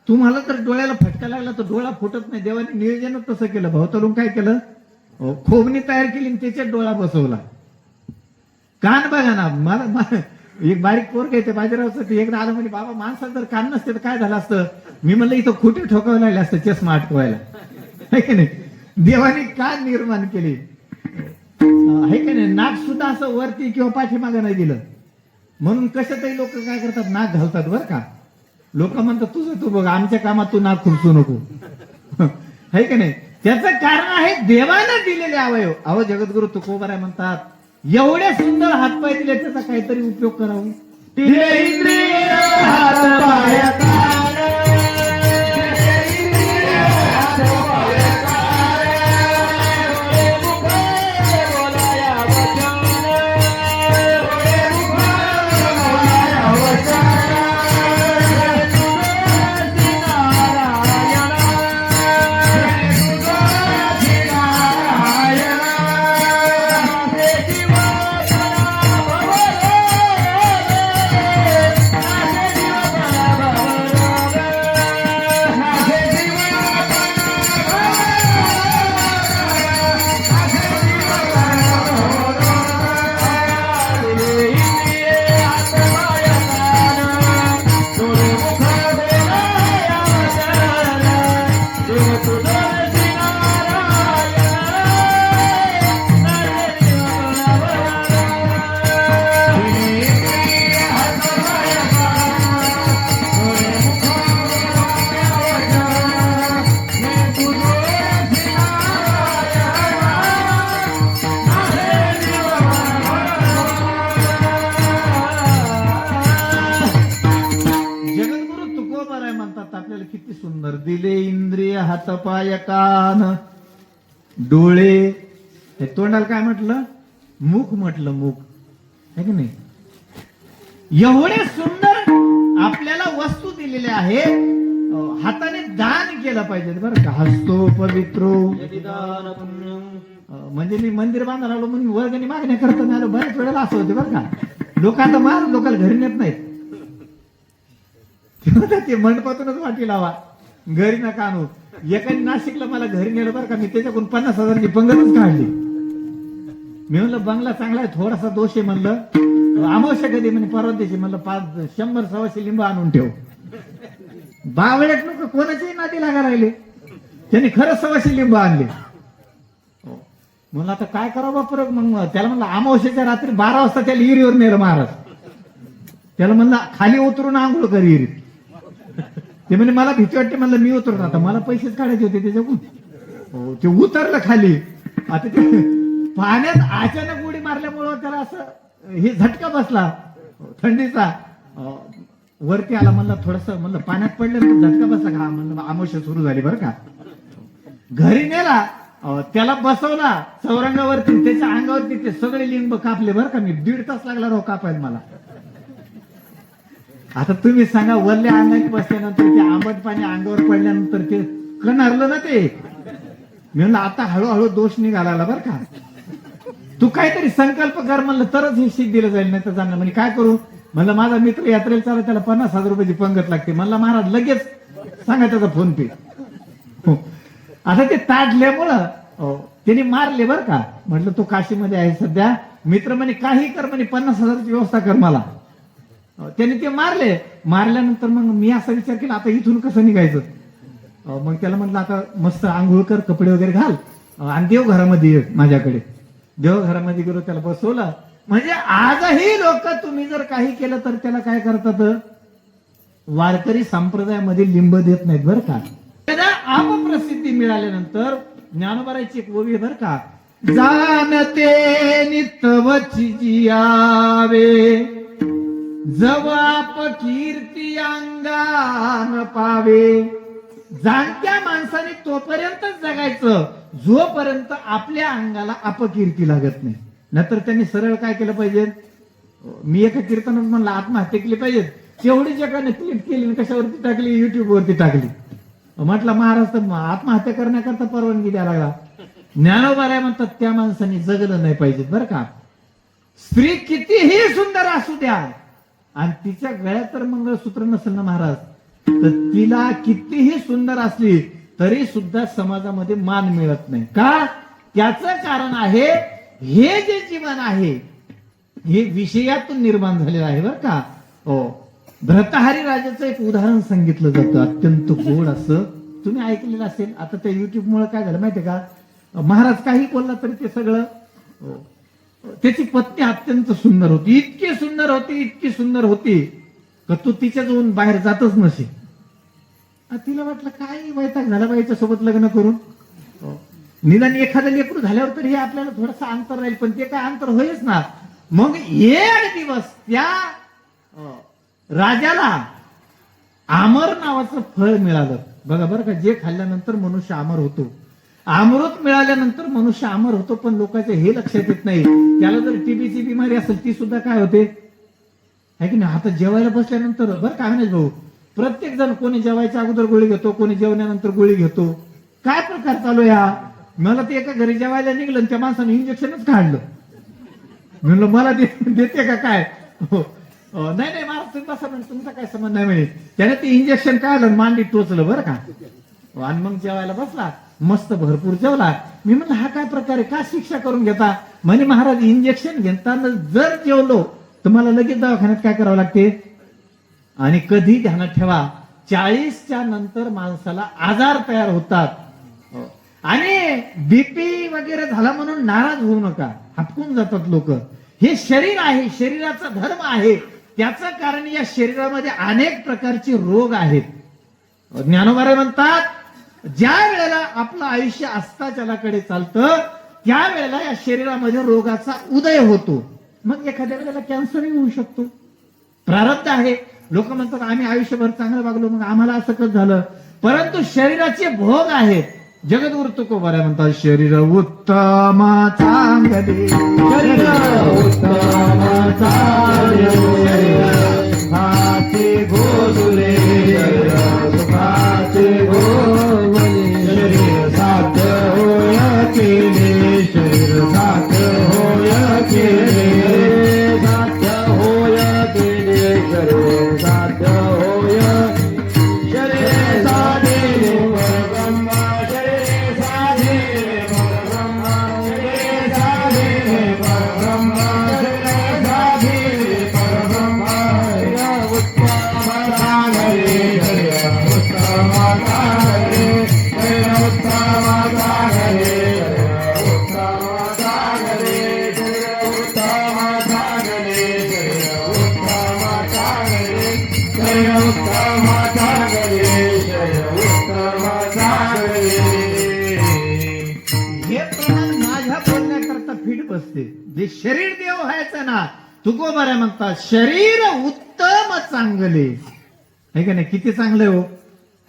A: तुम्हाला तर डोळ्याला फटका लागला तर डोळा फुटत नाही, देवाने नियोजनच तसं केलं. भावतरून काय केलं, खोबणी तयार केली आणि त्याच्यात डोळा बसवला. कान बघा ना, मला एक बारीक पोरग आहे ते बाजीरावचं, ते एकदा आलं म्हणजे बाबा माणसाला जर कान नसते तर काय झालं असतं. मी म्हणलं इथं खोटे ठोकावं लागले असतं चष्मा अटकवायला, है की नाही. देवाने कान निर्माण केले, है की नाही. नाक सुद्धा असं वरती किंवा पाठीमागे नाही दिलं, म्हणून कशातही लोक काय करतात, नाक घालतात बरं का. लोक म्हणतात तुझं तू बघ, आमच्या कामात तू नाक खुपसू नको, है की नाही. त्याचं कारण आहे देवानं दिलेले अवयव. अहो जगद्गुरु तुकोबाराय म्हणतात, एवढे सुंदर हातपाय दिले त्याचा काहीतरी उपयोग करावा.
B: दिले इंद्रिय हात पाय कान,
A: आपल्याला किती सुंदर दिले इंद्रिय हातपाय कान डोळे. हे तोंडाला काय म्हटलं, मुख म्हटलं, मुख, है की नाही. एवढे सुंदर आपल्याला वस्तू दिलेल्या आहेत, हाताने दान केलं पाहिजे बरं का. हस्तो पवित्रो, म्हणजे मी मंदिर बांधायला आलो म्हणून वर्गणी मागण्या करताना आलो, बऱ्याच वेळेला असं होते बरं का. लोकांना मार, लोकांना घरी नेत नाहीत, ते मंडपातूनच वाटी लावा, घरी नका आणू. एकाने नाशिकला मला घरी नेलं बरं का, मी त्याच्याकडून 50,000ची पंगतच काढली. मी म्हणलं बंगला चांगला आहे, थोडासा दोष आहे म्हणलं, अमावस्या कधी म्हणजे परवा दिवशी म्हणलं 100-100 लिंब आणून ठेव. बावळ्यात नको कोणाच्याही नादी लागा राहिले, त्यांनी खरंच 100 लिंब आणले. म्हणलं आता काय करावं बापर. मग त्याला म्हणलं अमावस्याच्या रात्री 12 वाजता त्याला इरीवर नेलं महाराज. त्याला म्हणलं खाली उतरून आंघोळ कर इरीत. ते म्हणजे मला भीती वाटते, म्हणलं मी उतरतो आता, मला पैसेच काढायचे होते त्याच्याकडून. ते उतरलं खाली. आता ते पाण्यात अचानक उडी मारल्यामुळं त्याला असं हे झटका बसला थंडीचा. वरती आला, म्हणलं थोडस, म्हणलं पाण्यात पडलं झटका बसला का, म्हणलं अमावस्या सुरू झाली बरं का. घरी नेला, त्याला बसवला चौरंगावरती, त्याच्या अंगावरती ते सगळे लिंब कापले बरं का. मी 1.5 तास लागला राव कापायला मला. आता तुम्ही सांगा, वरल्या अंगाने बसल्यानंतर ते आंबट पाणी अंगावर पडल्यानंतर ते कणारलं ना ते. मी म्हणलं आता हळूहळू दोष निघाला बरं का. तू काहीतरी संकल्प कर म्हणलं तरच हे शीत दिलं जाईल, नाही तर जाणं. म्हणजे काय करू म्हणलं, माझा मित्र यात्रेला चालला, त्याला 50,000 रुपयाची पंगत लागते. म्हणलं महाराज लगेच सांगा त्याचा फोन पे. आता ते ताडल्यामुळं त्यांनी मारले बरं का. म्हटलं तो काशीमध्ये आहे सध्या, मित्र म्हणे काही कर म्हणे, 50,000ची व्यवस्था कर मला. त्यांनी ते मारले. मारल्यानंतर मग मी असा विचार केला आता इथून कसं निघायचं. मग त्याला म्हटलं आता मस्त आंघोळ कर, कपडे वगैरे घाल आणि देवघरामध्ये ये माझ्याकडे. देवघरामध्ये गेलो, त्याला बसवलं. म्हणजे आजही लोक तुम्ही जर काही केलं तर त्याला काय करतात, वारकरी संप्रदायामध्ये लिंब देत नाहीत बरं का. त्याला अपप्रसिद्धी मिळाल्यानंतर ज्ञानोबाराची एक ओवी बरं का, जाणते नितवची जियावे, जवाप कीर्ती अंगान पावे. जाणत्या माणसाने तोपर्यंतच जगायचं जोपर्यंत आपल्या अंगाला अपकीर्ती लागत नाही. नाहीतर त्यांनी सरळ काय केलं पाहिजे, मी एका कीर्तनात म्हणलं आत्महत्या केली पाहिजे, तेवढी जगाने क्लिप केली, कशावरती टाकली, युट्यूब वरती टाकली. म्हटलं महाराज तर आत्महत्या करण्याकरता परवानगी द्यायला लागला. ज्ञानोबा म्हणतात त्या माणसाने जगलं नाही पाहिजे बरं का. स्त्री कितीही सुंदर असू द्या आणि तिच्या गळ्यात तर मंगळसूत्र नसेल ना महाराज, तर तिला कितीही सुंदर असली तरी सुद्धा समाजामध्ये मान मिळत नाही. का? त्याचं कारण आहे हे जे जीवन आहे हे विषयातून निर्माण झालेलं आहे बरं का. हो, भ्रताहरी राजाचं एक उदाहरण सांगितलं जातं अत्यंत गोड असं, तुम्ही ऐकलेलं असेल. आता त्या युट्यूब मुळे काय झालं माहितीये का, महाराज काही बोलला तरी ते सगळं. हो, त्याची पत्नी अत्यंत सुंदर होती, इतकी सुंदर होती, इतकी सुंदर होती का तो तिच्या जवळून बाहेर जातच नसे. तिला वाटलं काय वैताग झाला बाईच्या सोबत लग्न करून. हो, निदान एखादं लेकरू झाल्यावर तरी हे आपल्याला थोडंसं अंतर राहील, पण ते काय अंतर होईच ना. मग एक दिवस त्या राजाला आमर नावाचं फळ मिळालं. बघा बरं का, जे खाल्ल्यानंतर मनुष्य अमर होतो. अमृत मिळाल्यानंतर मनुष्य अमर होतो, पण लोकांच्या हे लक्षात येत नाही त्याला जर टीबीची बिमारी असेल ती सुद्धा काय होते है की नाही. आता जेवायला बसल्यानंतर बरं का नाही भाऊ, प्रत्येक जण कोणी जेवायच्या अगोदर गोळी घेतो, कोणी जेवण्यानंतर गोळी घेतो. काय प्रकार चालू या. मला ते एका घरी जेवायला निघलं आणि त्या माणसाने इंजेक्शनच काढलं. म्हणलं मला देते का काय. नाही नाही मला तुम्ही बसा म्हणजे तुमचा काय संबंध नाही म्हणे. त्याने ते इंजेक्शन काढलं, मांडी टोचलं बरं का. आणि मग जेवायला बसला, मस्त भरपूर जेवला. मी म्हणलं हा काय प्रकार आहे, का शिक्षा करून घेता. म्हणे महाराज इंजेक्शन घेताना जर जेवलो तर मला लगेच दवाखान्यात काय करावं लागते. आणि कधी ध्यानात ठेवा 40च्या नंतर माणसाला आजार तयार होतात. आणि बीपी वगैरे झाला म्हणून नाराज होऊ नका, हटकून जातात लोक. हे शरीर आहे, शरीराचा धर्म आहे. त्याचं कारण या शरीरामध्ये अनेक प्रकारचे रोग आहेत. ज्ञानोबा म्हणतात ज्या वेळेला आपलं आयुष्य अस्ताचलाकडे चालतं त्यावेळेला या शरीरामध्ये रोगाचा उदय होतो. मग एखाद्या वेळेला कॅन्सरही होऊ शकतो. प्रारब्ध आहे. लोक म्हणतात आम्ही आयुष्यभर चांगलं वागलो मग आम्हाला असं कसं झालं. परंतु शरीराचे भोग आहेत. जगद्गुरु तुकोबा म्हणतात शरीर उत्तम चांगले, शरीर उत्तम चांगले, सुखाचे गोजुले, सुखाचे गोजुले, शरीर साथ होय केले, शरीर साथ होय केले, साथ होय केले, शरीर साथ होय, शरीर साधे परब्रह्म, शरीर साधे परब्रह्म, शरीर साधे परब्रह्म, शरीर साधे परब्रह्म, उत्तम चांगले, उत्तम चांगले, उत्तम चांगले, उत्तम चांगले, उत्तम चांगले, उत्तम चांगले, उत्तम चांगले, उत्तम चांगले. हे प्रमाण माझ्या बोलण्याकरता फिट बसते. जे शरीर देव व्हायचं ना तुकोबा म्हणतात शरीर उत्तम चांगले. है का नाही, किती चांगले हो.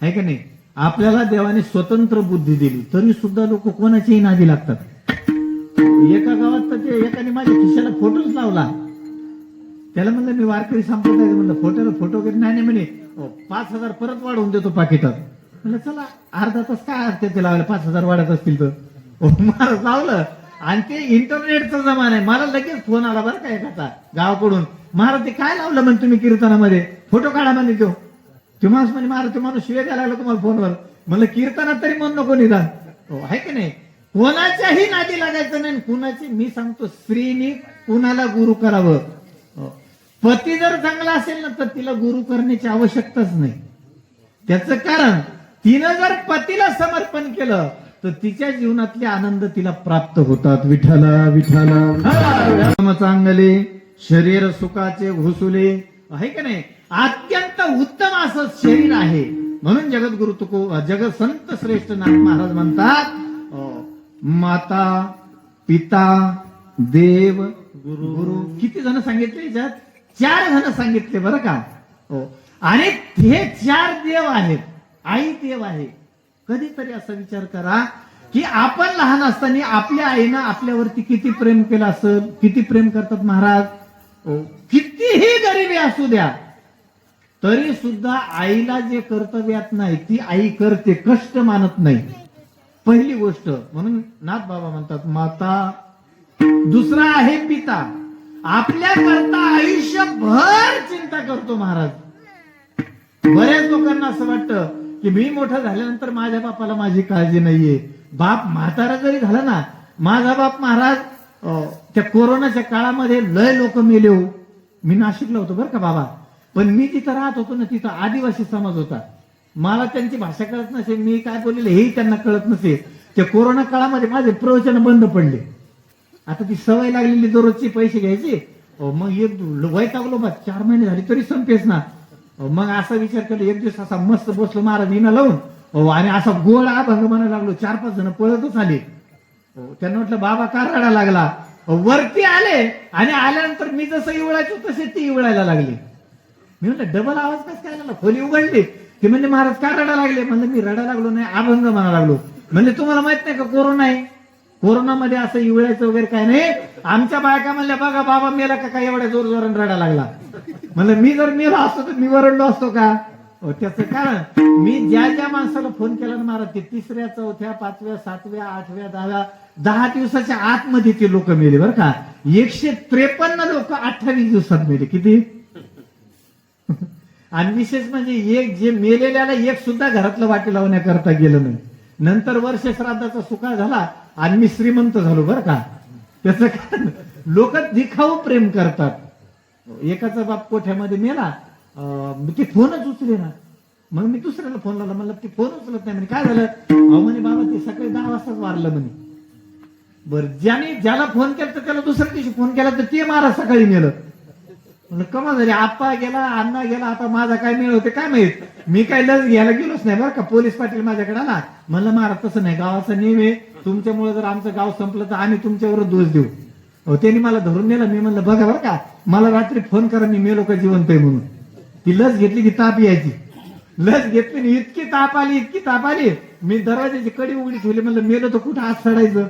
A: है का नाही, आपल्याला देवाने स्वतंत्र बुद्धी दिली तरी सुद्धा लोक कोणाच्याही नादी लागतात. एका गावात तर ते एकाने माझ्या खिशाला फोटोच लावला. त्याला म्हणलं मी वारकरी संप्रदाय, म्हणलं फोटोला फोटो वगैरे नाही म्हणे 5,000 परत वाढवून देतो पाकिटात. म्हणलं चला अर्धा तास काय अर्थ ते लावलं, 5,000 वाढत असतील तर. महाराज लावलं आणि ते इंटरनेटचा जमाना आहे. मला लगेच फोन आला बरं का एखादा गावाकडून, महाराज ते काय लावलं म्हणजे तुम्ही कीर्तनामध्ये फोटो काढा म्हणजे तो माणूस म्हणजे महाराज तो माणूस शिवाय द्यायला लागला तुम्हाला फोनवर. म्हणलं कीर्तनात तरी म्हणून नको निदान. हो आहे की नाही, कोणाच्याही नादी लागायचं नाही. कुणाची मी सांगतो स्त्रीनी कुणाला गुरु करावं. पती जर चांगला असेल ना तर तिला गुरु करण्याची आवश्यकताच नाही. त्याचं कारण तिनं जर पतीला समर्पण केलं तर तिच्या जीवनातले आनंद तिला प्राप्त होतात. विठ्ठला विठ्ठला चांगले, शरीर सुखाचे घुसुले. आहे का नाही, अत्यंत उत्तम असं शरीर आहे. म्हणून जगद्गुरु जगत संत श्रेष्ठ नाथ महाराज म्हणतात माता पिता देव गुरु. किती जण सांगितले याच्यात? 4 जण सांगितले बरं का. हो, आणि हे 4 देव आहेत. आई देव आहे. कधीतरी असा विचार करा की आपण लहान असताना आपल्या आईनं आपल्यावरती किती प्रेम केलं असेल. किती प्रेम करतात महाराज. कितीही गरिबी असू द्या तरी सुद्धा आईला जे कर्तव्यात नाही ती आई करते, कष्ट मानत नाही. पहिली गोष्ट. म्हणून नाथ बाबा म्हणतात माता. दुसरा आहे पिता. आपल्या करता आयुष्यभर चिंता करतो महाराज. बऱ्याच लोकांना असं वाटतं की मी मोठं झाल्यानंतर माझ्या बापाला माझी काळजी नाहीये. बाप म्हातारा जरी झाला ना, माझा बाप महाराज त्या कोरोनाच्या काळामध्ये लय लोक मेले हो. मी नाशिकला होतो बरं का बाबा, पण मी जिथं राहत होतो ना तिथं आदिवासी समाज होता. मला त्यांची भाषा कळत नसे, मी काय बोललेले हेही त्यांना कळत नसे. त्या कोरोना काळामध्ये माझे प्रवचन बंद पडले. आता ती सवय लागलेली दररोजची पैसे घ्यायची. मग एक वैतागलो बा, 4 महिने झाले तरी संपेस ना. मग असा विचार केला, एक दिवस असा मस्त बसलो महाराज हिना लावून आणि असा गोड अभंग म्हणायला लागलो. 4-5 जण पळतच आले. त्यांना म्हटलं बाबा का रडा लागला. वरती आले आणि आल्यानंतर मी जसं इवळायचो तसे ती इवळायला लागली. मी म्हटलं डबल आवाज कसं काय लागला. खोली उघडली ते म्हणजे महाराज का रडा लागले. म्हणलं मी रडा लागलो नाही, अभंग म्हणा लागलो. म्हणजे तुम्हाला माहित नाही का कोरोना आहे. कोरोनामध्ये असं इवळायचं वगैरे काय नाही. आमच्या बायका म्हणल्या बघा बाबा मेला का काय एवढ्या जोर जोराने रडा लागला. म्हणलं मी जर मेलो असतो तर मी वरडलो असतो का. त्याचं कारण मी ज्या ज्या माणसाला फोन केला ना महाराज ते 3ऱ्या 4थ्या 5व्या 7व्या 8व्या 10व्या 10 दिवसाच्या आतमध्ये ते लोक मेले बरं का. 153 लोक 28 दिवसात मेले. किती. आणि विशेष म्हणजे एक जे मेलेल्याला एक सुद्धा घरातलं वाटी लावण्याकरता गेलं नाही. नंतर वर्ष श्राद्धाचा सुकाळ झाला आणि मी श्रीमंत झालो बरं का. त्याचं कारण लोक दिखाऊ प्रेम करतात. एकाचा बाप कोठ्यामध्ये मेला, ते फोनच उचले ना. मग मी दुसऱ्याला फोन लावला, म्हणलं ते फोन उचलत नाही. म्हणे काय झालं. म्हणे बाबा ते सकाळी 10 वाजताच वारलं म्हणे. बरं ज्याला फोन केला तर त्याला दुसऱ्या दिवशी फोन केला तर ते महाराज सकाळी मेलं. म्हणलं कमा झाली. आप्पा गेला, अण्णा गेला, आता माझा काय मेळ होते काय माहित. मी काय लस घ्यायला गेलोच नाही बरं का. पोलीस पाटील माझ्याकडे आला. म्हणलं महाराज तसं नाही, गावाचा नियम आहे, तुमच्यामुळे जर आमचं गाव संपलं तर आम्ही तुमच्यावर दोष देऊ. त्यांनी मला धरून नेलं. मी म्हणलं बघा बरं का, मला रात्री फोन करा मी मेलो का जिवंत आहे म्हणून. ती लस घेतली की ताप यायची. लस घेतली इतकी ताप आली. मी दरवाजाची कडी उघडी ठेवली. म्हणलं मेलो तर कुठं हात सडायचं.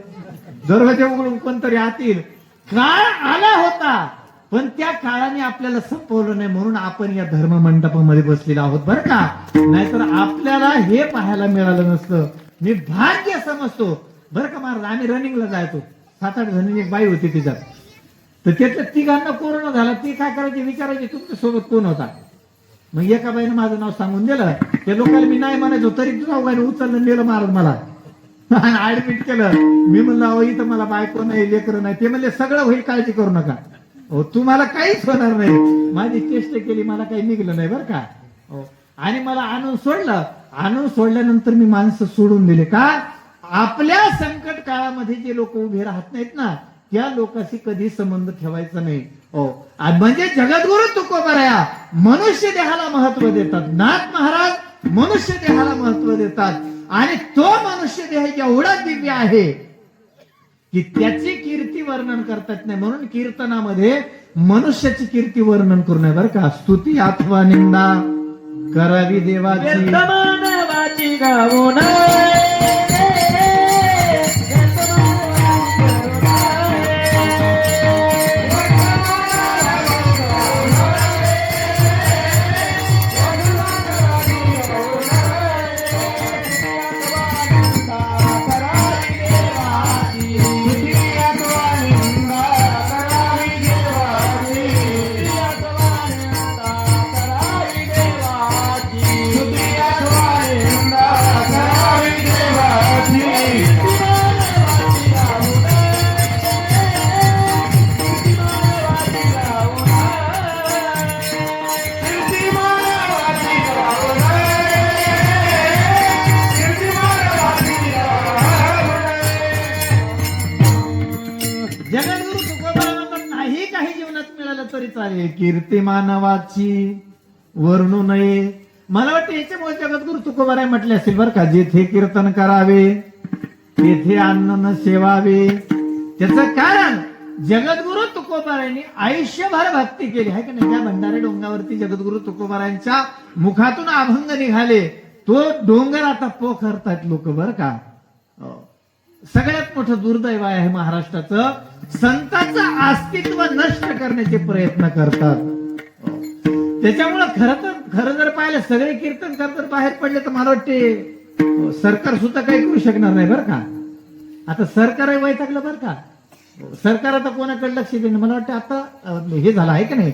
A: दरवाजा उघडून कोणतरी आतील. काळ आला होता पण त्या काळाने आपल्याला संपवलं नाही म्हणून आपण या धर्म मंडपामध्ये बसलेलो आहोत बरं का. नाहीतर आपल्याला हे पाहायला मिळालं नसतं. मी भाग्य समजतो बरं का महाराज. आम्ही रनिंगला जायचो. 7-8 जणी एक बाई होती तिच्यात. तर त्यातल्या 3घांना कोरोना झाला. ती काय करायची विचारायची तुमच्या सोबत कोण होता. मग एका बाईने माझं नाव सांगून दिलं. त्या लोकांना मी नाही म्हणायचो तरी तुझा बाईने उचललं नेलं महाराज मला ऍडमिट केलं. मी म्हणलं अहो इथं मला बायको नाही लेकरं नाही. ते म्हणले सगळं होईल काळजी करू नका. तुम्हाला काहीच होणार नाही. माझी टेस्ट केली मला काही निघलं नाही बरं का. आणि मला आणून सोडलं. आणून सोडल्यानंतर मी माणसं सोडून दिले का आपल्या संकट काळामध्ये जे लोक उभे राहत नाहीत ना त्या लोकांशी कधी संबंध ठेवायचा नाही. म्हणजे जगद्गुरु तुकोबराया मनुष्य देहाला महत्व देतात. नाथ महाराज मनुष्य देहाला महत्व देतात. आणि तो मनुष्य देह एवढा दिव्य आहे की त्याची कीर्ती वर्णन करतात नाही. म्हणून कीर्तनामध्ये मनुष्याची कीर्ती वर्णन करू नये बरं का. स्तुती अथवा निंदा करावी देवाची
B: मानवाची गाऊ नये.
A: जगद्गुरु तुकोबराय नाही काही जीवनात मिळालं तरी चालेल कीर्ती मानवाची वर्णू नये. मला वाटतं याच्यामुळे जगद्गुरु तुकोबराय म्हटले असेल बरं का. जेथे कीर्तन करावे तेथे अन्न न सेवावे. त्याचं कारण जगद्गुरु तुकोबरायांनी आयुष्यभर भक्ती केली आहे की नाही. त्या भंडारी डोंगरावरती जगद्गुरु तुकोबरायांच्या मुखातून अभंग निघाले. तो डोंगर आता पोखरतात लोक बरं का. सगळ्यात मोठं दुर्दैव आहे महाराष्ट्राचं. संतांचं अस्तित्व नष्ट करण्याचे प्रयत्न करतात. त्याच्यामुळं खरं जर पाहिलं सगळे कीर्तन करतात बाहेर पडले तर मला वाटते सरकार सुद्धा काही करू शकणार नाही बरं का. आता सरकारही वैतागलं बरं का. सरकार आता कोणाकडे लक्ष देणं, मला वाटतं आता हे झालं आहे का नाही,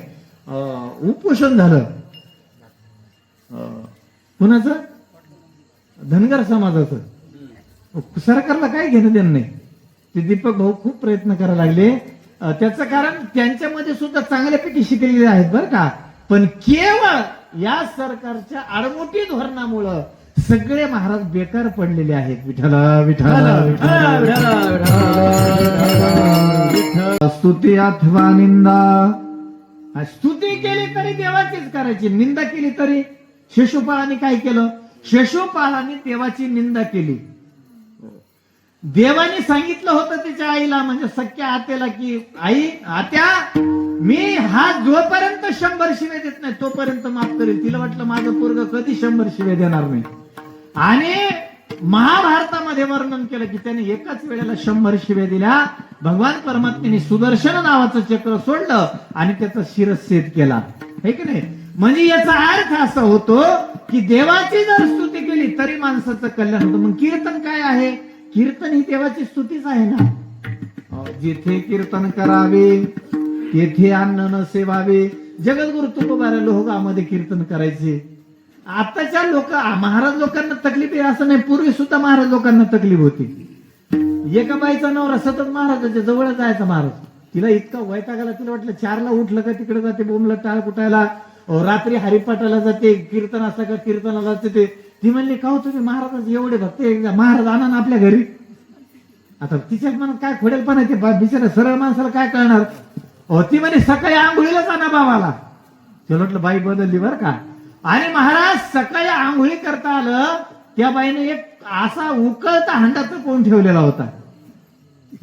A: उपोषण झालं कुणाचं, धनगर समाजाचं. सरकारला काय घेणं देणं नाही. ते दीपक भाऊ खूप प्रयत्न करायला लागले. त्याचं कारण त्यांच्यामध्ये सुद्धा चांगल्यापैकी शिकलेले आहेत बरं का, पण केवळ या सरकारच्या आडमोठी धोरणामुळं सगळे महाराज बेकार पडलेले आहेत. विठ्ठला विठ्ठला विठ्ठला. स्तुती अथवा निंदा. स्तुती केली तरी देवाचीच करायची, निंदा केली तरी. शिशुपाळाने काय केलं, शिशुपाळाने देवाची निंदा केली. देवाने सांगितलं होतं तिच्या आईला, म्हणजे सख्या आत्याला, की आई आत्या मी हा जोपर्यंत 100 शिवे देत नाही तोपर्यंत माफ करेल. तिला वाटलं माझं पोरग कधी 100 शिवे देणार नाही. आणि महाभारतामध्ये वर्णन केलं की त्याने एकाच वेळेला 100 शिवे दिल्या. भगवान परमात्म्याने सुदर्शन नावाचं चक्र सोडलं आणि त्याचा शिरच्छेद केला, है की नाही. म्हणजे याचा अर्थ असा होतो की देवाची जर स्तुती केली तरी माणसाचं कल्याण होतं. मग कीर्तन काय आहे, कीर्तन ही देवाची स्तुतीच आहे ना. जिथे कीर्तन करावे तेथे अन्न न सेवावे. जगद्गुरु तुकोबारा लोहगामध्ये कीर्तन करायचे. आताच्या लोक, महाराज लोकांना तकलीफ आहे असं नाही, पूर्वी सुद्धा महाराज लोकांना तकलीफ होती. एका बाईचा नवरा सतत महाराजाच्या जवळ जायचा. महाराज तिला इतका वैताग आला, तिला वाटलं 4ला उठलं का तिकडे जाते बोंबला टाळ कुटायला, रात्री हरिपाठाला जाते, कीर्तन असं का कीर्तनाला जाते. ती म्हणली का हो तुम्ही महाराज एवढे भक्त, महाराज आणा ना आपल्या घरी. आता तिच्या मनात काय खोडेलपणा, ते बिचारा सरळ माणसाला काय कळणार. ती म्हणे सकाळी आंघोळीलाच आणा बाबाला. त्याला वाटलं बाई बदलली बरं का. आणि महाराज सकाळी आंघोळी करता आलं, त्या बाईने एक असा उकळता हंडा कोण ठेवलेला होता.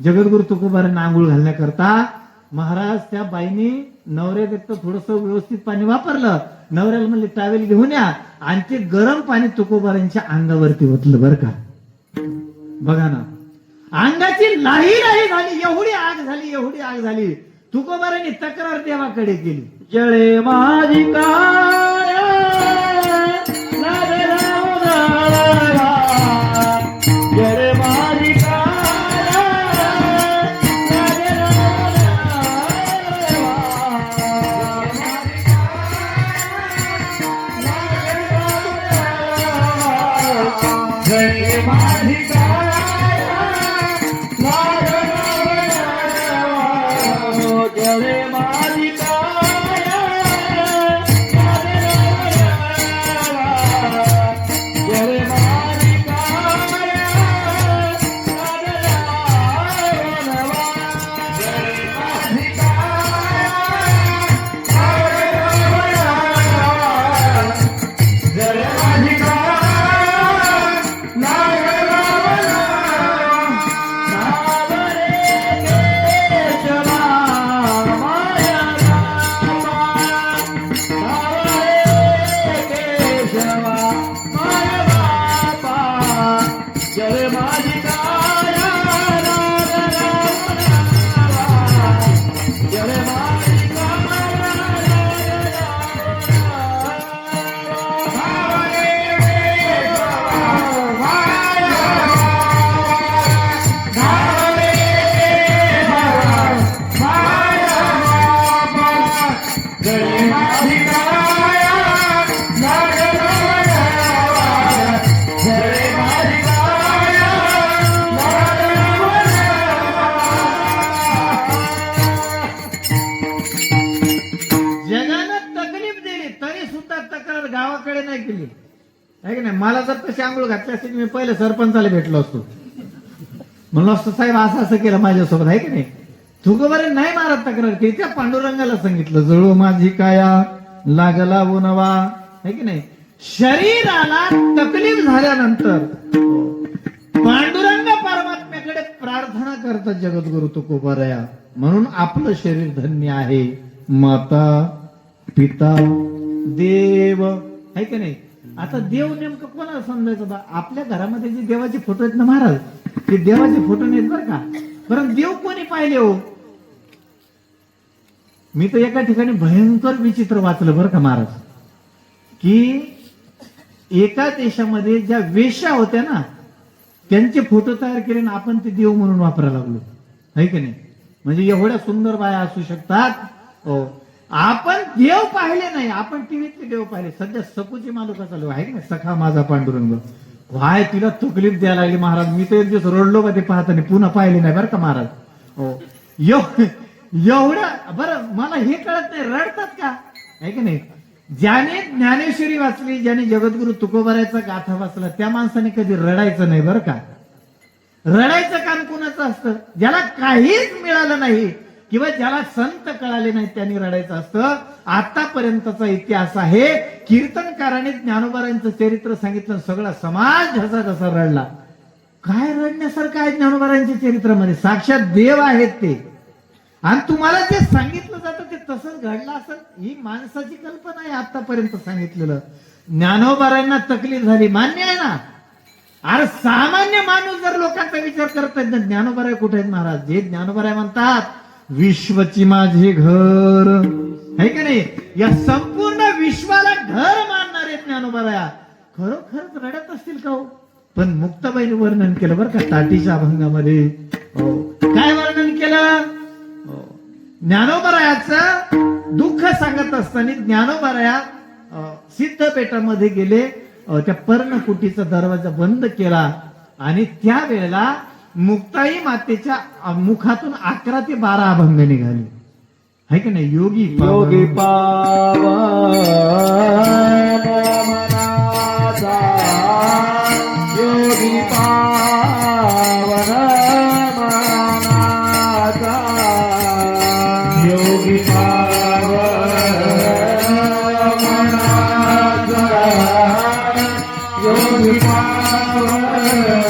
A: जगद्गुरु तुकोबारांना आंघोळ घालण्याकरता महाराज त्या बाईने नवऱ्यापेक्षा थोडस व्यवस्थित पाणी वापरलं. नवऱ्याला म्हणले टावेल घेऊन या, आणि ते गरम पाणी तुकोबारांच्या अंगावरती ओतलं बरं का. बघा ना, अंगाची लाही झाली, एवढी आग झाली, एवढी आग झाली. तुकोबारांनी तक्रार देवाकडे केली.
B: जळे माझी काय जळे माझी
A: गावाकडे नाही केली आहे की नाही. मला जर तशी आंघोळ घातली असते मी पहिले सरपंचाला भेटलो असतो, म्हणलं असतो साहेब असं असं केलं माझ्यासोबत, आहे की नाही. तुकोबारे नाही मारत तक्रार केली, त्या पांडुरंगाला सांगितलं जळू माझी काया लागला उनवा, आहे की नाही. शरीराला तकलीफ झाल्यानंतर पांडुरंग परमात्म्याकडे प्रार्थना करतात जगद्गुरु तुकोबाराया, म्हणून आपलं शरीर धन्य आहे. माता पिता देव, आहे की नाही. आता देव नेमकं कोणाला समजायचं बा. आपल्या घरामध्ये जे देवाचे फोटो आहेत ना महाराज, ते देवाचे फोटो नाहीत बरं का. बरं देव कोणी पाहिले हो. मी तर एका ठिकाणी भयंकर विचित्र वाचलं बरं का महाराज, की एका देशामध्ये ज्या वेश्या होत्या ना त्यांचे फोटो तयार केले ना आपण ते देव म्हणून वापरायला लागलो, आहे की नाही. म्हणजे एवढ्या सुंदर बाया असू शकतात. हो, आपण देव पाहिले नाही, आपण टीव्हीतले देव पाहिले. सध्या सकूची मालुका चालू आहे ना, सखा माझा पांडुरंग. वाय तिला तकलीफ द्यायला लागली महाराज. मी तर एक दिवस रडलो का ते पाहताना, पुन्हा पाहिले नाही बरं का महाराज. हो, एवढं बरं मला हे कळत नाही, रडतात का आहे की नाही. ज्याने ज्ञानेश्वरी वाचली, ज्याने जगद्गुरु तुकोबारायचा गाथा वाचला, त्या माणसाने कधी रडायचं नाही बरं का. रडायचं काम कुणाचं असतं? ज्याला काहीच मिळालं नाही किंवा ज्याला संत कळाले नाही त्यांनी रडायचं असतं. आतापर्यंतचा इतिहास आहे, कीर्तनकाराने ज्ञानोबारांचं चरित्र सांगितलं, सगळा समाज ढसा रडला. काय रडण्यासारखं आहे ज्ञानोबारांच्या चरित्रामध्ये? साक्षात देव आहेत ते. आणि तुम्हाला जे सांगितलं जातं ते तसंच घडलं असेल, ही माणसाची कल्पना आहे. आतापर्यंत सांगितलेलं ज्ञानोबारांना तकलीफ झाली, मान्य आहे ना. अरे सामान्य माणूस जर लोकांचा विचार करत आहेत ना, ज्ञानोबाराय कुठे आहेत महाराज? जे ज्ञानोबाराय म्हणतात, विश्वची माझे घर आहे की नाही, या संपूर्ण विश्वाला घर मानणारे ज्ञानोबाराया खरोखरच रडत असतील का हो? पण मुक्ताबाईने वर्णन केलं बरं का टाटीच्या अभंगामध्ये. हो, काय वर्णन केलं? ज्ञानोबारायाचं दुःख सांगत असताना ज्ञानोबाराया सिद्धपेठामध्ये गेले, त्या पर्णकुटीचा दरवाजा बंद केला आणि त्यावेळेला मुक्ताई मातेच्या मुखातून 11 ते 12 अभंग निघाले आहे की नाही. योगी
B: योगी पावन मनाचा, योगी पावन मनाचा, योगी पावन मनाचा, योगी पावन मनाचा.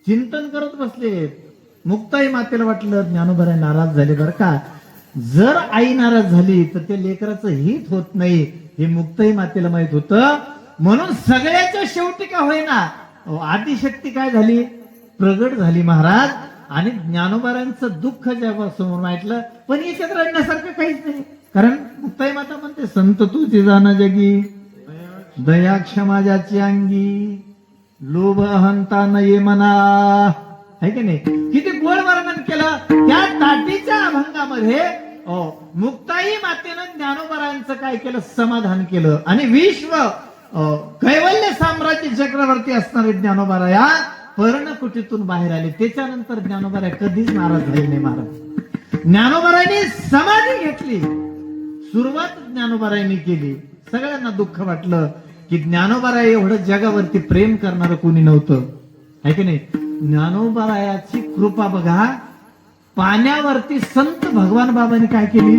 A: चिंतन करत बसले. मुक्ताई मातेला वाटलं ज्ञानोबाराय नाराज झाले बरं का. जर आई नाराज झाली तर त्या लेकराचं हित होत नाही, हे मुक्ताई मातेला माहित होतं. म्हणून सगळ्याच्या शेवटी का होईना आदिशक्ती काय झाली, प्रगट झाली महाराज. आणि ज्ञानोबारांचं दुःख जेव्हा समोर माहितलं, पण याच्यात रडण्यासारखं काहीच नाही. कारण मुक्ताई माता म्हणते, संत तुझी जाण जगी, दया क्षमा ज्याची अंगी, लोभ अहंता न ये मना आहे की नाही. किती गोड वर्णन केलं त्या टाटीच्या अभंगामध्ये. मुक्ताई मातेनं ज्ञानोबारांचं काय केलं, समाधान केलं. आणि विश्व कैवल्य साम्राज्य चक्रवर्ती असणारे ज्ञानोबाराया पर्णकुटीतून बाहेर आले. त्याच्यानंतर ज्ञानोबाराय कधीच नाराज झाले नाही महाराज. ज्ञानोबारायांनी समाधी घेतली, सुरुवात ज्ञानोबारायांनी केली. सगळ्यांना दुःख वाटलं की ज्ञानोबाराय एवढं जगावरती प्रेम करणारं कोणी नव्हतं आहे की नाही. ज्ञानोबारायाची कृपा बघा, पाण्यावरती संत भगवान बाबांनी काय केली,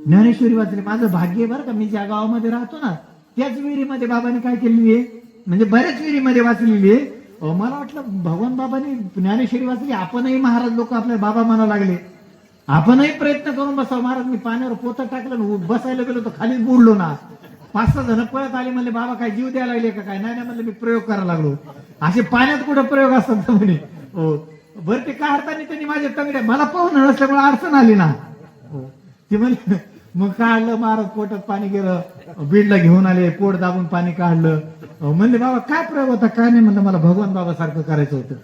A: ज्ञानेश्वरी वाचली. माझं भाग्य बरं का, मी ज्या गावामध्ये राहतो ना त्याच विहिरीमध्ये बाबांनी काय केलेली आहे, म्हणजे बऱ्याच विहिरीमध्ये वाचलेली आहे. मला वाटलं भगवान बाबांनी ज्ञानेश्वरी वाचली, आपणही महाराज लोक आपल्या बाबा म्हणा लागले, आपणही प्रयत्न करून बसावं. महाराज मी पाण्यावर पोतं टाकलं, बसायला गेलो तर खाली बुडलो ना. 5-6 जण पळत आले, म्हणले बाबा काय जीव द्यायला लागले का काय? नाही म्हणलं मी प्रयोग करायला लागलो. असे पाण्यात कुठं प्रयोग असतात म्हणे. हो बरं, ते काढताना त्यांनी माझ्या तंगड्या, मला पाहून नसल्यामुळे अडचण आली ना. ते म्हणले मग काढलं महाराज, पोटात पाणी गेलं, बीडला घेऊन आले, पोट दाबून पाणी काढलं. म्हणले बाबा काय प्रयोग होता, काय नाही. म्हणलं मला भगवान बाबा सारखं करायचं होतं.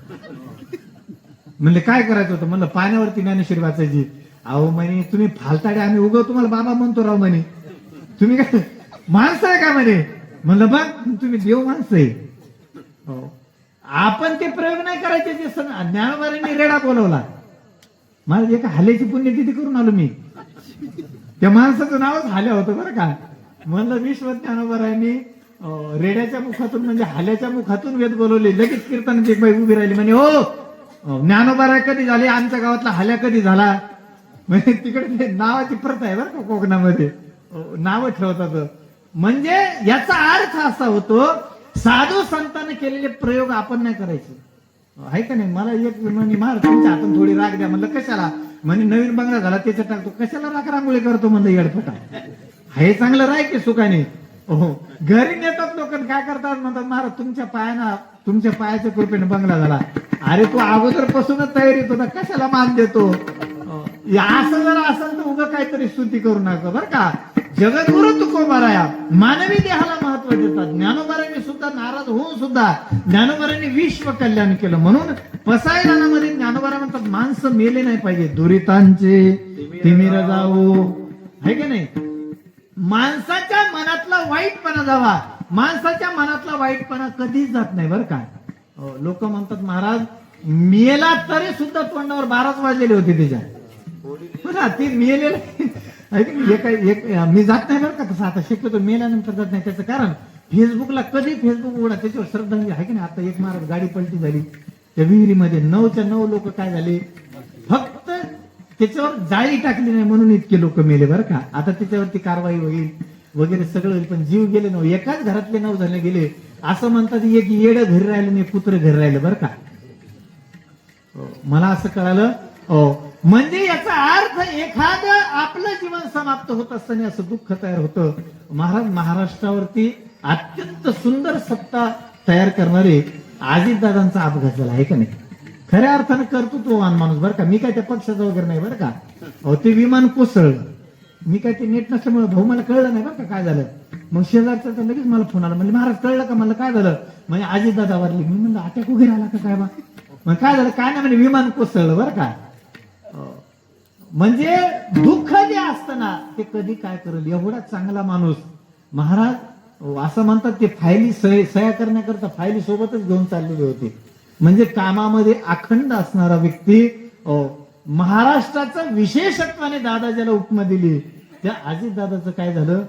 A: म्हणले काय करायचं होतं. म्हणलं पाण्यावरती ज्ञानेश्वरी वाचायची. अहो म्हणे तुम्ही फालताडे, आम्ही उगव तुम्हाला बाबा म्हणतो राव म्हणे, तुम्ही काय माणसं आहे का म्हणे. म्हणलं बघ तुम्ही देव माणसं आहे. हो. आपण ते प्रयोग नाही करायचे. जे ज्ञानोबारांनी रेडा बोलवला. मला एका हाल्याची पुण्यतिथी करून आलो मी. त्या माणसाचं नावच हाल्या होतं बरं का. म्हणलं विश्व ज्ञानोबारांनी रेड्याच्या मुखातून म्हणजे हाल्याच्या मुखातून वेद बोलवले. लगेच कीर्तनाची एक बाई उभी राहिली. म्हणे हो ज्ञानोबाराय कधी झाले, आमच्या गावातला हाल्या कधी झाला. म्हणजे तिकडे ते नावाची प्रथा आहे बरं का कोकणामध्ये, नावं ठेवतात. म्हणजे याचा अर्थ असा होतो, साधू संतांनी केलेले प्रयोग आपण नाही करायचे. आहे का नाही. मला एक म्हणे महाराज तुमच्या हातून थोडी राग द्या. म्हणलं कशाला. म्हणे नवीन बंगला झाला त्याच्यात टाकतो. कशाला राख रांगोळी करतो म्हणलं येडपटा. हे चांगलं राह की सुखाने. हो घरी नेतात लोक, काय करतात म्हणतात महाराज तुमच्या पायाच्या कृपेने बंगला झाला. अरे तू अगोदर पासूनच तयारीत होता, कशाला मान देतो. असं जर असेल तर उगं काहीतरी स्तुती करू नका बरं का. जगद्गुरु तुकोबाराया मानवी देहाला महत्व देतात. ज्ञानोबारांनी सुद्धा नाराज होऊन सुद्धा ज्ञानोबारांनी विश्व कल्याण केलं. म्हणून पसायदानामध्ये ज्ञानोबारा म्हणतात माणसं मेले नाही पाहिजे, दुरितांचे तिमिर जाऊ. आहे का नाही. माणसाच्या मनातला वाईटपणा जावा. माणसाच्या मनातला वाईटपणा कधीच जात नाही बरं का. लोक म्हणतात महाराज मेला तरी सुद्धा तोंडावर 12च वाजलेले होते त्याच्या. ते मेलेलं मी जात नाही बरं का तसं. आता शक्यतो मेल्यानंतर जात नाही. त्याचं कारण फेसबुकला कधी फेसबुक उघडा त्याच्यावर श्रद्धांजली आहे की नाही. आता एक महाराज गाडी पलटी झाली त्या विहिरीमध्ये, 9च्या 9 लोक काय झाले, फक्त त्याच्यावर जाळी टाकली नाही म्हणून इतके लोक मेले बरं का. आता त्याच्यावरती कारवाई होईल वगैरे सगळं होईल, पण जीव गेले ना. एकाच घरातले 9 जण गेले. असं म्हणतात एक येडं घरी राहिलं नाही, कुत्र घरी राहिलं बरं का. मला असं कळालं. म्हणजे याचा अर्थ एखादं आपलं जीवन समाप्त होत असताना असं दुःख तयार होतं. महाराष्ट्रावरती अत्यंत सुंदर सत्ता तयार करणारे अजितदादांचा अपघात झाला आहे का नाही. खऱ्या अर्थानं कर्तृत्ववान माणूस बरं का. मी काय त्या पक्षाचा वगैरे नाही बरं का. ते विमान कोसळलं. मी काय ते नेट नसल्यामुळे भाऊ मला कळलं नाही बरं का काय झालं. मग शेजारचा तर लगेच मला फोन आला. म्हणजे महाराज कळलं का. म्हणलं काय झालं. म्हणजे अजितदादा वारले. मी म्हणलं अटॅक वगैरे आला का काय बा. मग काय झालं काय नाही म्हणजे विमान कोसळलं बरं का. म्हणजे दुःख जे असतं ना ते कधी काय करेल. एवढा चांगला माणूस महाराज असं म्हणतात ते फायली सह्या करण्याकरता फायली सोबतच घेऊन चाललेले होते. म्हणजे कामामध्ये अखंड असणारा व्यक्ती. महाराष्ट्राचं विशेषत्वाने दादा ज्याला उपमा दिली त्या अजितदादाचं काय झालं.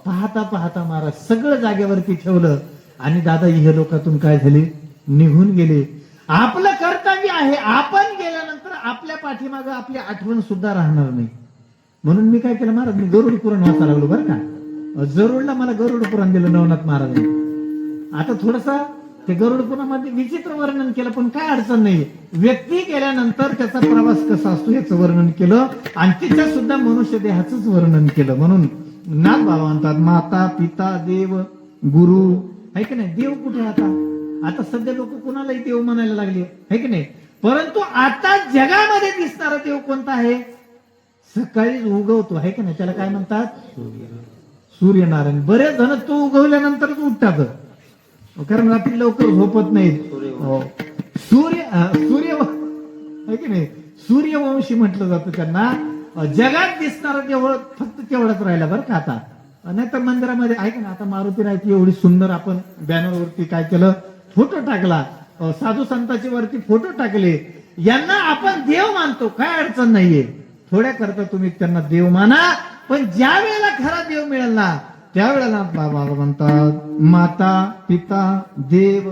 A: पाहता पाहता महाराज सगळं जागेवरती ठेवलं आणि दादा इह लोकातून काय झाले, निघून गेले. आपलं कर्तव्य आहे, आपण गेल्यानंतर आपल्या पाठीमागं आपली आठवण सुद्धा राहणार नाही. म्हणून मी काय केलं महाराज, मी गरुड पुराण वाचायला लागलो बरं का. जरूरला मला गरुड पुराण दिलं नवनाथ महाराजांनी. आता थोडस ते गरुड पुराणामध्ये विचित्र वर्णन केलं, पण काय अडचण नाही. व्यक्ती गेल्यानंतर त्याचा प्रवास कसा असतो याचं वर्णन केलं आणि तिच्या सुद्धा मनुष्य देहाचंच वर्णन केलं. म्हणून नाथ बाबा म्हणतात माता पिता देव गुरु आहे की नाही. देव कुठे आता सध्या लोक कुणालाही देव म्हणायला लागले आहे की नाही. परंतु आता जगामध्ये दिसणारा देव कोणता आहे, सकाळी उगवतो आहे की नाही, त्याला काय म्हणतात, सूर्यनारायण. बरेच जण तो उगवल्यानंतरच उठतात, कारण रात्री लवकर झोपत नाहीत. सूर्य आहे की नाही, सूर्यवंशी म्हटलं जातं त्यांना. जगात दिसणारा देव फक्त तेवढाच राहिला बरं का. आता नाहीतर मंदिरामध्ये आहे का ना, आता मारुती राहायची एवढी सुंदर आपण बॅनरवरती काय केलं, फोटो टाकला, साधू संतांची वरती फोटो टाकले. यांना आपण देव मानतो, काय अडचण नाहीये. थोड्या करता तुम्ही त्यांना देव माना, पण ज्या वेळेला खरा देव मिळेल ना त्यावेळेला बाबा म्हणतात माता पिता देव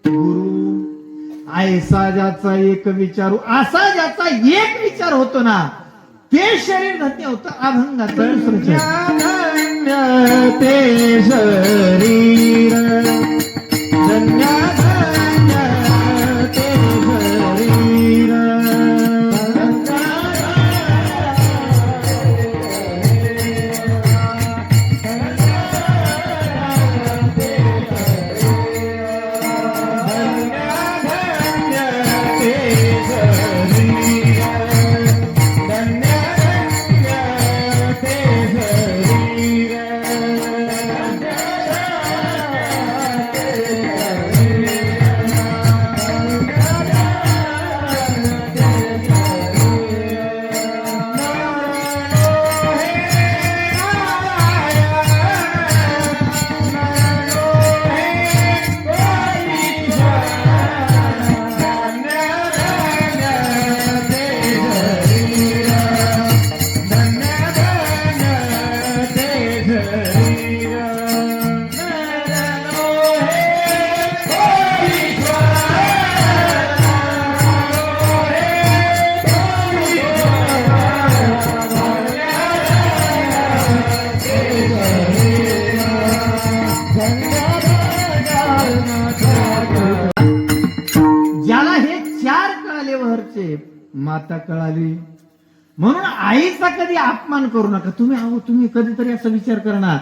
A: गुरु ऐसा ज्याचा एक विचारू, असा ज्याचा एक विचार होतो ना ते शरीर धन्य होतं. अभंगाचं ते शरीर धन्य ते शरीर. आता कळाली. म्हणून आईचा कधी अपमान करू नका तुम्ही कधीतरी असा विचार करणार,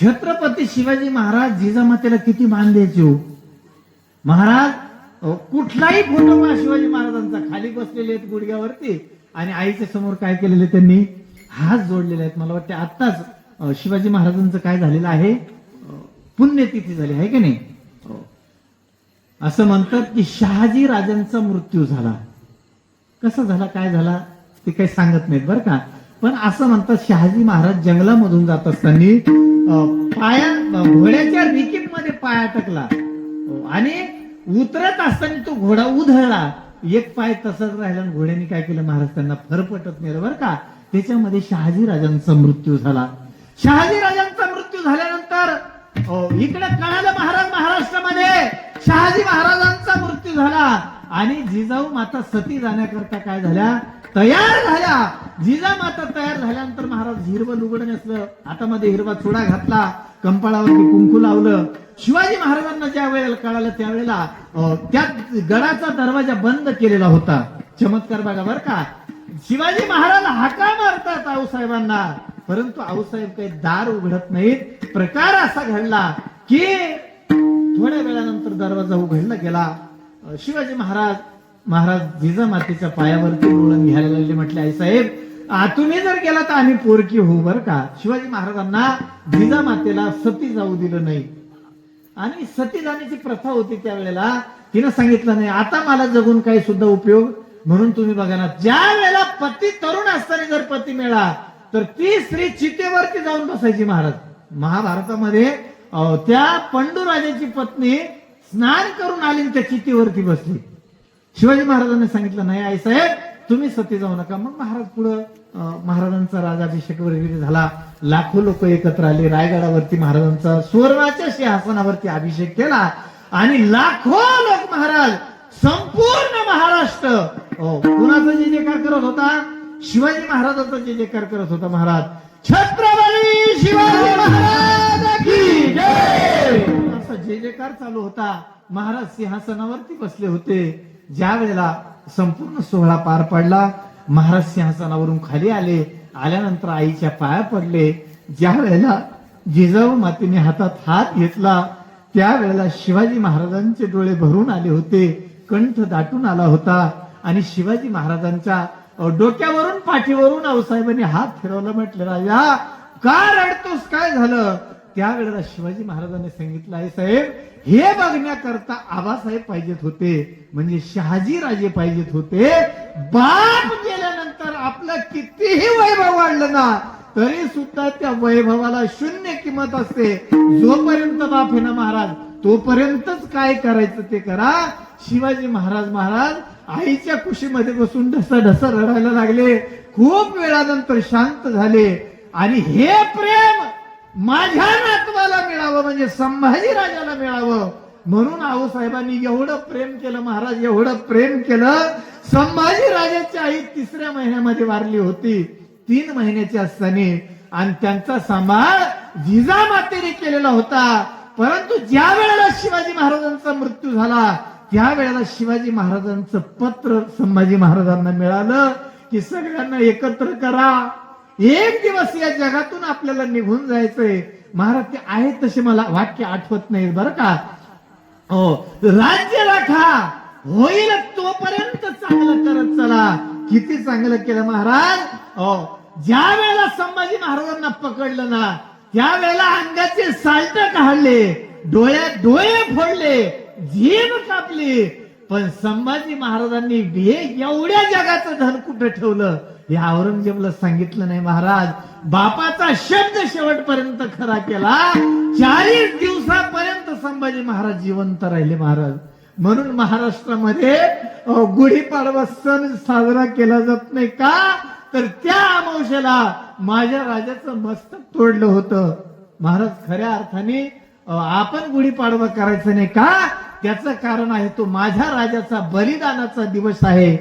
A: छत्रपती शिवाजी महाराज जिजामातेला किती मान द्यायचे हो. महाराज कुठलाही फोटो पहा शिवाजी महाराजांचा, खाली बसलेले आहेत गुडघ्यावरती आणि आईच्या समोर काय केलेले त्यांनी हात जोडलेले आहेत. मला वाटतं आत्ताच शिवाजी महाराजांचं काय झालेलं आहे, पुण्यतिथी झाली आहे की नाही. असं म्हणतात की शहाजी राजांचा मृत्यू झाला. कसा झाला काय झाला ते काही सांगत नाहीत बरं का, पण असं म्हणतात शहाजी महाराज जंगलामधून जात असताना घोड्याच्या रिकीमध्ये पाय अटकला आणि उतरत असताना तो घोडा उधळला. एक पाय तसाच राहिला आणि घोड्याने काय केलं, महाराज त्यांना फरफटत नेलं बरं का. त्याच्यामध्ये शहाजी राजांचा मृत्यू झाला. शहाजी राजांचा मृत्यू झाल्यानंतर इकडे कळालं महाराज महाराष्ट्रामध्ये शहाजी महाराजांचा मृत्यू झाला आणि जिजाऊ माता सती जाण्याकरता काय झाल्या, तयार झाल्या. जिजामाता तयार झाल्यानंतर महाराज हिरवं लुगडं नेसलं, हातामध्ये हिरवा चुडा घातला, कंपाळावरती कुंकू लावलं. शिवाजी महाराजांना ज्या वेळेला कळालं त्यावेळेला त्या गडाचा दरवाजा बंद केलेला होता. चमत्कार बघा बर का. शिवाजी महाराज हाका मारतात आऊसाहेबांना, परंतु आऊसाहेब काही दार उघडत नाहीत. प्रकार असा घडला की थोड्या वेळानंतर दरवाजा उघडला गेला. शिवाजी महाराज जिजामातेच्या पायावरती लोळण घ्यायला लागले. म्हटले आई साहेब तुम्ही जर गेला तर आम्ही पोरकी होऊ बर का. शिवाजी महाराजांना जिजामातेला सती जाऊ दिलं नाही आणि सती जाण्याची प्रथा होती त्यावेळेला. तिनं सांगितलं नाही आता मला जगून काही सुद्धा उपयोग, म्हणून तुम्ही बघा ना, ज्या वेळेला पती तरुण असताना जर पती मिळाला तर ती स्त्री चितेवरती जाऊन बसायची. महाराज महाभारतामध्ये त्या पंडूराजाची पत्नी स्नान करून आली आणि त्या चितेवरती बसली. शिवाजी महाराजांनी सांगितलं नाही आई साहेब तुम्ही सती जाऊ नका. मग महाराज पुढं महाराजांचा राजाभिषेक वगैरे झाला. लाखो लोक एकत्र आले. रायगडावरती महाराजांचा सुवर्णाच्या सिंहासनावरती अभिषेक केला आणि लाखो लोक महाराज संपूर्ण महाराष्ट्र कुणाचा जे जयकार करत होता, शिवाजी महाराजांचा जे जयकार करत होता. महाराज छत्रपती शिवाजी महाराज की जय असा जय जयकार चालू होता. महाराज सिंहासनावरती बसले होते. ज्या वेळेला संपूर्ण सोहळा पार पडला, महाराज सिंहासनावरून खाली आले. आल्यानंतर आईच्या पाया पडले. ज्या वेळेला जिजाऊ मातेने हातात हात घेतला त्यावेळेला शिवाजी महाराजांचे डोळे भरून आले होते, कंठ दाटून आला होता आणि शिवाजी महाराजांच्या डोक्यावरून पाठीवरून आऊसाहेबांनी हात फिरवला. म्हटलं राजा का रडतोस, काय झालं. त्यावेळेला शिवाजी महाराजांनी सांगितलं आई साहेब हे बघण्याकरता आबासाहेब पाहिजेत होते, म्हणजे शहाजी राजे पाहिजेत होते. बाप गेल्यानंतर आपलं कितीही वैभव वाढलं ना तरी सुद्धा त्या वैभवाला शून्य किंमत असते. जोपर्यंत बाप आहे ना महाराज तोपर्यंतच काय करायचं ते करा. शिवाजी महाराज आईच्या कुशीमध्ये बसून ढसा रडायला लागले. खूप वेळानंतर शांत झाले आणि हे प्रेम माझ्या नातवाला मिळावं, म्हणजे संभाजी राजाला मिळावं म्हणून आऊसाहेबांनी एवढं प्रेम केलं. महाराज एवढं प्रेम केलं. संभाजी राजाची आई 3ऱ्या महिन्यामध्ये वारली होती, 3 महिन्याची असताना, आणि त्यांचा सांभाळ जिजामातेने केलेला होता. परंतु ज्या वेळेला शिवाजी महाराजांचा मृत्यू झाला त्यावेळेला शिवाजी महाराजांचं पत्र संभाजी महाराजांना मिळालं की सगळ्यांना एकत्र करा, एक दिवस या जगातून आपल्याला निघून जायचंय. महाराज ते आहेत तसे मला वाक्य आठवत नाही बरं का. राज्य राखा होईल तोपर्यंत चांगलं करत चला. किती चांगलं केलं महाराज. ज्या वेळेला संभाजी महाराजांना पकडलं ना त्यावेळेला अंगाचे साल्ट काढले, डोळ्यात डोळे फोडले, जीभ कापली, पण संभाजी महाराजांनी एवढ्या जगाचं धन कुठं ठेवलं हे औरंगजेबला सांगितलं नाही. महाराज बापाचा शब्द शेवटपर्यंत खरा केला. 40 दिवसापर्यंत संभाजी महाराज जिवंत राहिले. महाराज म्हणून महाराष्ट्रामध्ये गुढीपाडवा सण साजरा केला जात नाही का, तर त्या अमावस्येला माझ्या राजाचं मस्तक तोडलं होतं. महाराज खऱ्या अर्थाने आपण गुढीपाडवा करायचं नाही का, त्याचं कारण आहे तो माझ्या राजाचा बलिदानाचा दिवस आहे.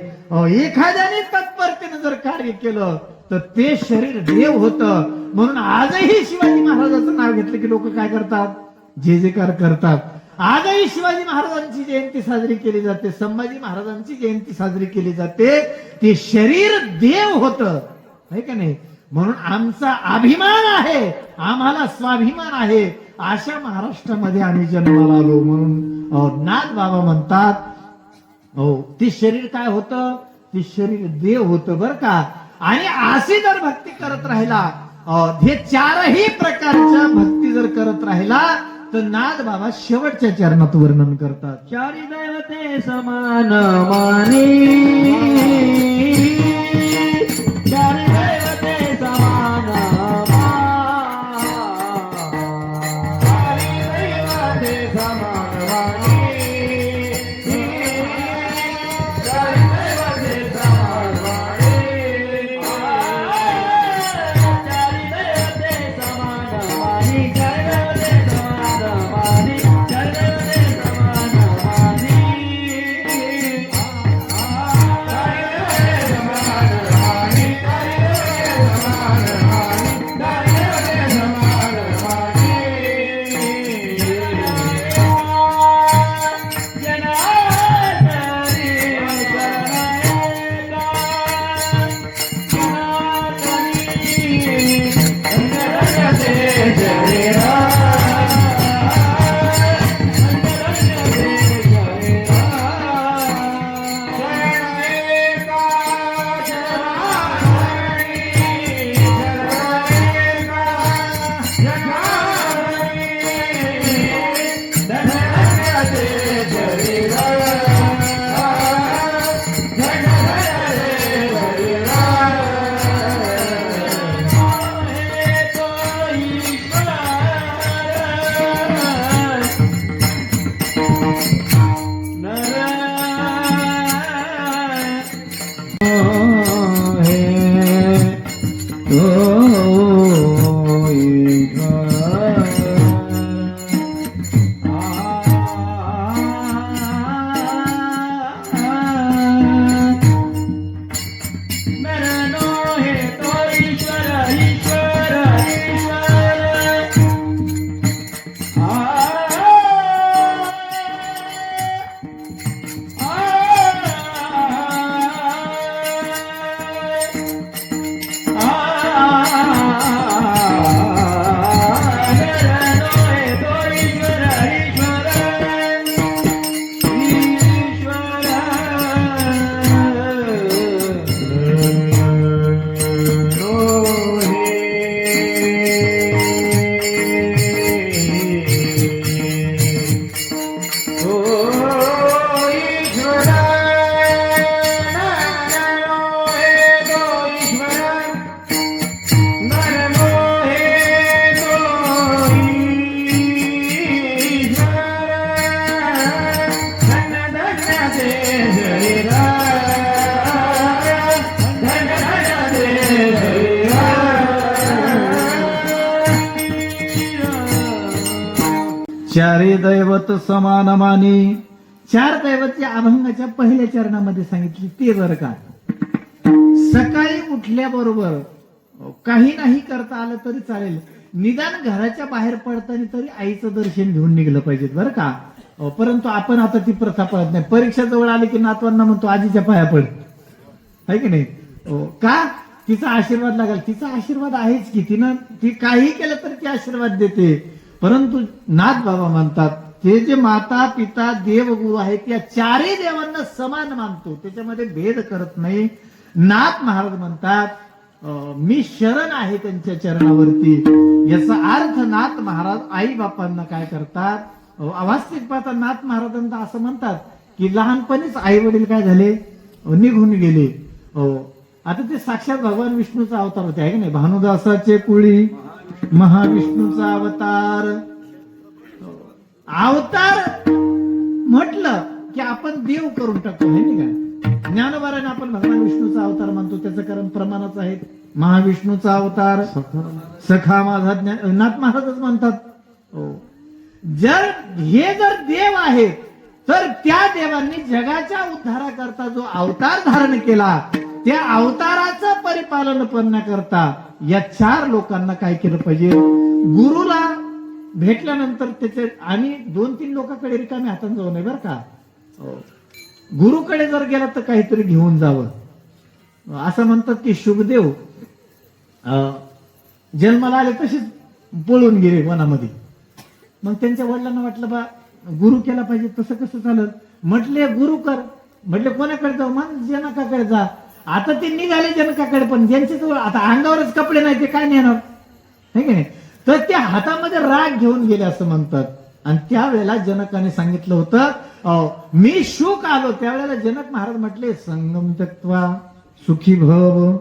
A: एखाद्याने तत्परतेने जर कार्य केलं तर ते शरीर देव होतं. म्हणून आजही शिवाजी महाराजांचं नाव घेतलं की लोक काय करतात, जे जयकार करतात. आजही शिवाजी महाराजांची जयंती साजरी केली जाते, संभाजी महाराजांची जयंती साजरी केली जाते. ते शरीर देव होत, आहे का नाही? म्हणून आमचा अभिमान आहे, आम्हाला स्वाभिमान आहे. अशा महाराष्ट्रामध्ये आम्ही जन्माला आलो. म्हणून नाथ बाबा म्हणतात, हो ते शरीर काय होतं? ते शरीर देव होतं बर का. आणि अशी जर भक्ती करत राहिला, हे चारही प्रकारच्या भक्ती जर करत राहिला, तर नाथ बाबा शेवटच्या चरणात वर्णन करतात.
C: चारी दैवते समान मानी, चारी दैवते समान मानी, चारी दैवते समान मानी, चारी दैवते समान मानी, चारी दैवते समान मानी, चारी दैवते समान मानी, चारी दैवते समान मानी,
A: चारी दैवत समान मानी. चार दैवत या अभंगाच्या पहिल्या चरणामध्ये सांगितली ते बरं का. सकाळी उठल्याबरोबर काही नाही करता आलं तरी चालेल, निदान घराच्या बाहेर पडताना तरी आईचं दर्शन घेऊन निघलं पाहिजे बरं का. परंतु आपण आता ती प्रथा पळत नाही. परीक्षा जवळ आली की नातवांना म्हणतो आजीच्या पाया पड, आहे की नाही? का? तिचा आशीर्वाद लागेल. तिचा आशीर्वाद आहेच की, तिनं ती काही केलं तर ती आशीर्वाद देते. परंतु नाथ बाबा म्हणतात ते जे माता पिता देव गुरु आहेत या चारही देवांना समान मानतो, त्याच्यामध्ये भेद करत नाही. नाथ महाराज म्हणतात मी शरण आहे त्यांच्या चरणावरती. याचा अर्थ नाथ महाराज आई बापांना काय करतात, वास्तविक पाहता नाथ महाराजांना असं म्हणतात की लहानपणीच आई वडील काय झाले, निघून गेले. आता ते साक्षात भगवान विष्णूचा अवतार होते, आहे की नाही? भानुदासाचे कुळी महाविष्णूचा अवतार. अवतार म्हटलं की आपण देव करून टाकतो, नाही का? ज्ञानोबाराने आपण भगवान विष्णूचा अवतार मानतो, त्याचं कारण प्रमाणच आहे. महाविष्णूचा अवतार सखा माझा नाथ महाराजच म्हणतात. जर देव आहे तर त्या देवांनी जगाच्या उद्धाराकरता जो अवतार धारण केला, त्या अवताराचं परिपालन करण्याकरता या चार लोकांना काय केलं पाहिजे? गुरुला भेटल्यानंतर त्याचे आम्ही 2-3 लोकांकडे रिकामी हाताने जाऊ नये बरं का. गुरुकडे जर गेला तर काहीतरी घेऊन जावं. असं म्हणतात की शुभदेव जन्माला आले तसेच पळून गेले वनामध्ये. मग त्यांच्या वडिलांना वाटलं बा गुरु केला पाहिजे, तसं कसं चालत. म्हटले गुरु कर. म्हटले कोणाकडे जाऊ. मग जनकाकडे जा. आता ते निघाले जनकाकडे, पण ज्यांचे जवळ आता अंगावरच कपडे नाही ते काय नेणार, है की नाही. तर त्या हातामध्ये राग घेऊन गेले असं म्हणतात. आणि त्यावेळेला जनकाने सांगितलं होतं मी शुक आलो. त्यावेळेला जनक महाराज म्हटले संगम त्यक्त्वा सुखी भव.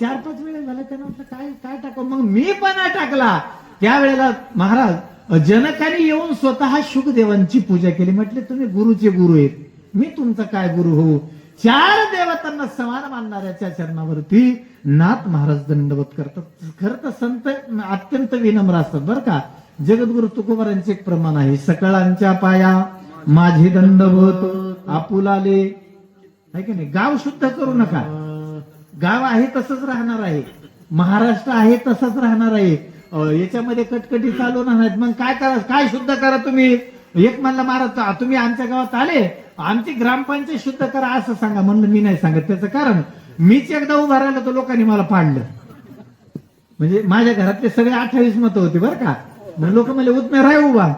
A: 4-5 वेळा झाला त्यानं म्हटलं काय काय टाकावं. मग मी पण टाकला. त्यावेळेला महाराज जनकाने येऊन स्वतः शुकदेवांची पूजा केली. म्हटले तुम्ही गुरुचे गुरु आहेत, मी तुमचा काय गुरु होऊ. 4 देवतांना समान मानणाऱ्याच्या चरणावरती नाथ महाराज दंडवत करतात. खरं तर संत अत्यंत विनम्र असतात बरं का. जगद्गुरु तुकोबारांचे एक प्रमाण आहे, सकळांच्या पाया माझे दंडवत आपुलाले, आहे की नाही. गाव शुद्ध करू नका. गाव आहे तसंच राहणार आहे, महाराष्ट्र आहे तसंच राहणार आहे. याच्यामध्ये कटकटी चालवणार नाहीत. मग काय करा, काय शुद्ध करा तुम्ही. एक म्हणला महाराज तुम्ही आमच्या गावात आले, आमची ग्रामपंचायत शुद्ध करा असं सांगा. म्हणलं मी नाही सांगत. त्याचं कारण मीच एकदा उभा राहिलो तर लोकांनी मला पाडलं. म्हणजे माझ्या घरातले सगळे 28 मतं होती बरं का. मग लोक म्हणले उतमे राय उभा.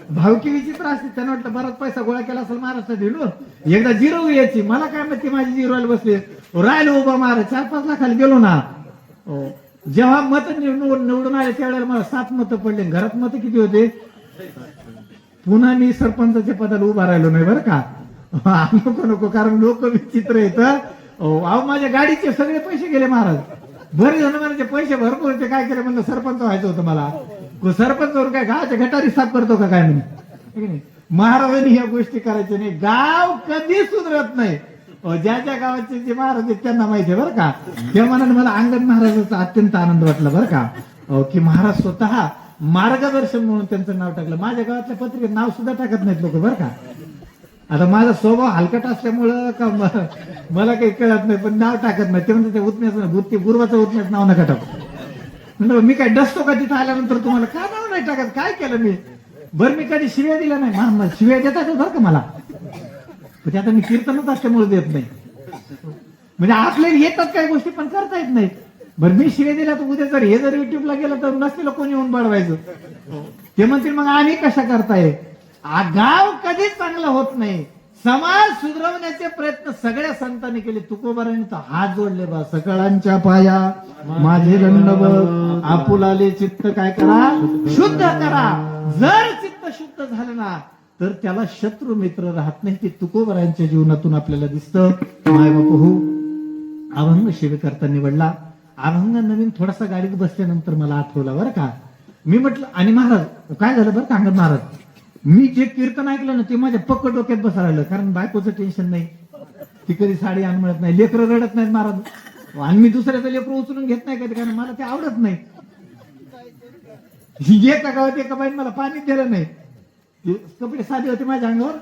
A: भावकी विचित्र असते. त्यांना वाटलं बराच पैसा गोळा केला असेल महाराष्ट्रात दिलो, एकदा जिरो यायची. मला काय माहिती माझी जिरोला बसले. राहिलो उभा महाराज. 4-5 लाखाला गेलो ना. जेव्हा मत निवडून आले त्यावेळेला मला 7 मतं पडले. घरात मतं किती होते. पुन्हा मी सरपंचाच्या पदाला उभा राहिलो नाही बरं का. नको कारण लोक विचित्र येतं. अहो माझ्या गाडीचे सगळे पैसे गेले महाराज. बरे जण म्हणायचे पैसे भरपूर ते काय केलं. म्हणलं सरपंच व्हायचं होतं मला. सरपंच वरून काय गावाच्या गटारी साफ करतो का काय म्हणे. महाराजांनी ह्या गोष्टी करायच्या नाही. गाव कधी सुधरत नाही. ज्या ज्या गावाचे जे महाराज आहेत त्यांना माहिती आहे बरं का. त्या मनाने मला अंगण महाराजाचा अत्यंत आनंद वाटला बरं का. की महाराज स्वतः मार्गदर्शन म्हणून त्यांचं नाव टाकलं. माझ्या गावातल्या पत्रिकेत नाव सुद्धा टाकत नाहीत लोक बरं का. आता माझा स्वभाव हलकट असल्यामुळं का मला काही कळत नाही, पण नाव टाकत नाही. ते म्हणतात उठण्याचं गुरुवाचं उठण्याचं नाव नका टाकू. म्हणलं मी काय डसतो का तिथं आल्यानंतर तुम्हाला का नाव नाही टाकत. काय केलं मी. बरं मी कधी शिव्या दिल्या नाही. शिव्या देतात बरं का मला. ते आता मी कीर्तनच असल्यामुळे देत नाही. म्हणजे आपल्याला येतात काही गोष्टी पण करता येत नाहीत. बरं मी शिव्या दिल्या तर उद्या जर हे जर युट्यूबला गेलं तर नसलेलं कोणी येऊन बडवायचं. ते म्हणतील मग आम्ही कशा करताय. गाव कधीच चांगला होत नाही. समाज सुधरवण्याचे प्रयत्न सगळ्या संतांनी केले. तुकोबारांनी तर हात जोडले बा. सकळांच्या पाया माझे दंडवत आपुलाले चित्त काय करा शुद्ध करा. जर चित्त शुद्ध झालं ना तर त्याला शत्रू मित्र राहत नाही. ते तुकोबारांच्या जीवनातून आपल्याला दिसतं. माय बापू हो अभंग सेवेकरता निवडला. अभंग नवीन थोडासा गाडीत बसल्यानंतर मला आठवला बरं का. मी म्हटलं आणि महाराज काय झालं बरं का अंगण महाराज. मी जे कीर्तन ऐकलं ना ते माझ्या पक्क डोक्यात बसायला लागलं. कारण बायकोचं टेन्शन नाही, ती कधी साडी आण मिळत नाही, लेकरं रडत नाहीत महाराज. आणि मी दुसऱ्याचं लेकरं उचलून घेत नाही कधी, कारण मला ते आवडत नाही. एका गावात एका बाईने मला पाणी दिलं नाही. कपडे साधे होते माझ्या अंगावर.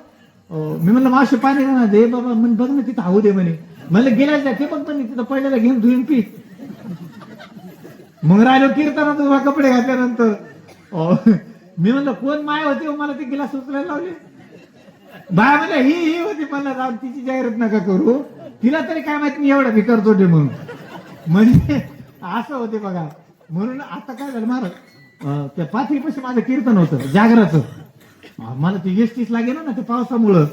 A: मी म्हणलं मावशी पाणी दे बाबा. म्हणे बघ ना तिथं हाऊ दे म्हणे. म्हणलं गेल्या ते बघ पण तिथं पहिल्याला घेऊन धुईन पी. मग राहिलो कीर्तनात उभा कपडे घातल्यानंतर. मी म्हणलं कोण माय होती मला ते गिलास उचलायला लावले. बाय म्हणलं ही होती. मला राव तिची जाहिरात नका करू. तिला तरी काय माहिती मी एवढा भिकार तोटे म्हणून. म्हणजे असं होते बघा. म्हणून आता काय झालं महाराज त्या पाथरीपाशी माझं कीर्तन होतं जागराचं. मला ते एसटीच लागेल ना ते पावसामुळं.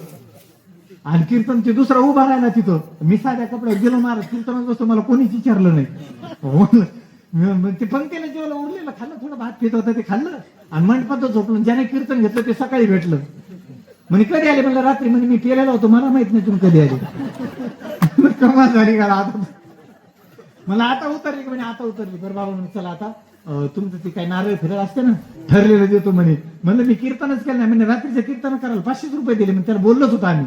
A: आणि कीर्तन ते दुसरा उभा राहिला तिथं. मी साध्या कपड्यात गेलो महाराज. कीर्तनात बसतो मला कोणीच विचारलं नाही. ते पंक्तीला जेवलं उरलेलं खाल्लं. थोडं भात पित होतं ते खाल्लं आणि मंडपात झोपलं. ज्याने कीर्तन घेतलं ते सकाळी भेटलं. म्हणे कधी आले म्हणलं रात्री. म्हणजे मी केलेला होतो मला माहित नाही तुम्ही कधी आले. कमाल झाली का आता. मला आता उतरली की म्हणे आता उतरली. बरं बाबा म्हणे चला आता तुमचं ते काही नारळ फिरळ असते ना ठरलेलं देतो म्हणे. म्हणलं मी कीर्तनच केलं नाही. म्हणजे रात्रीचं कीर्तन करायला 500 रुपये दिले. म्हणजे त्याला बोललोच होतो आम्ही.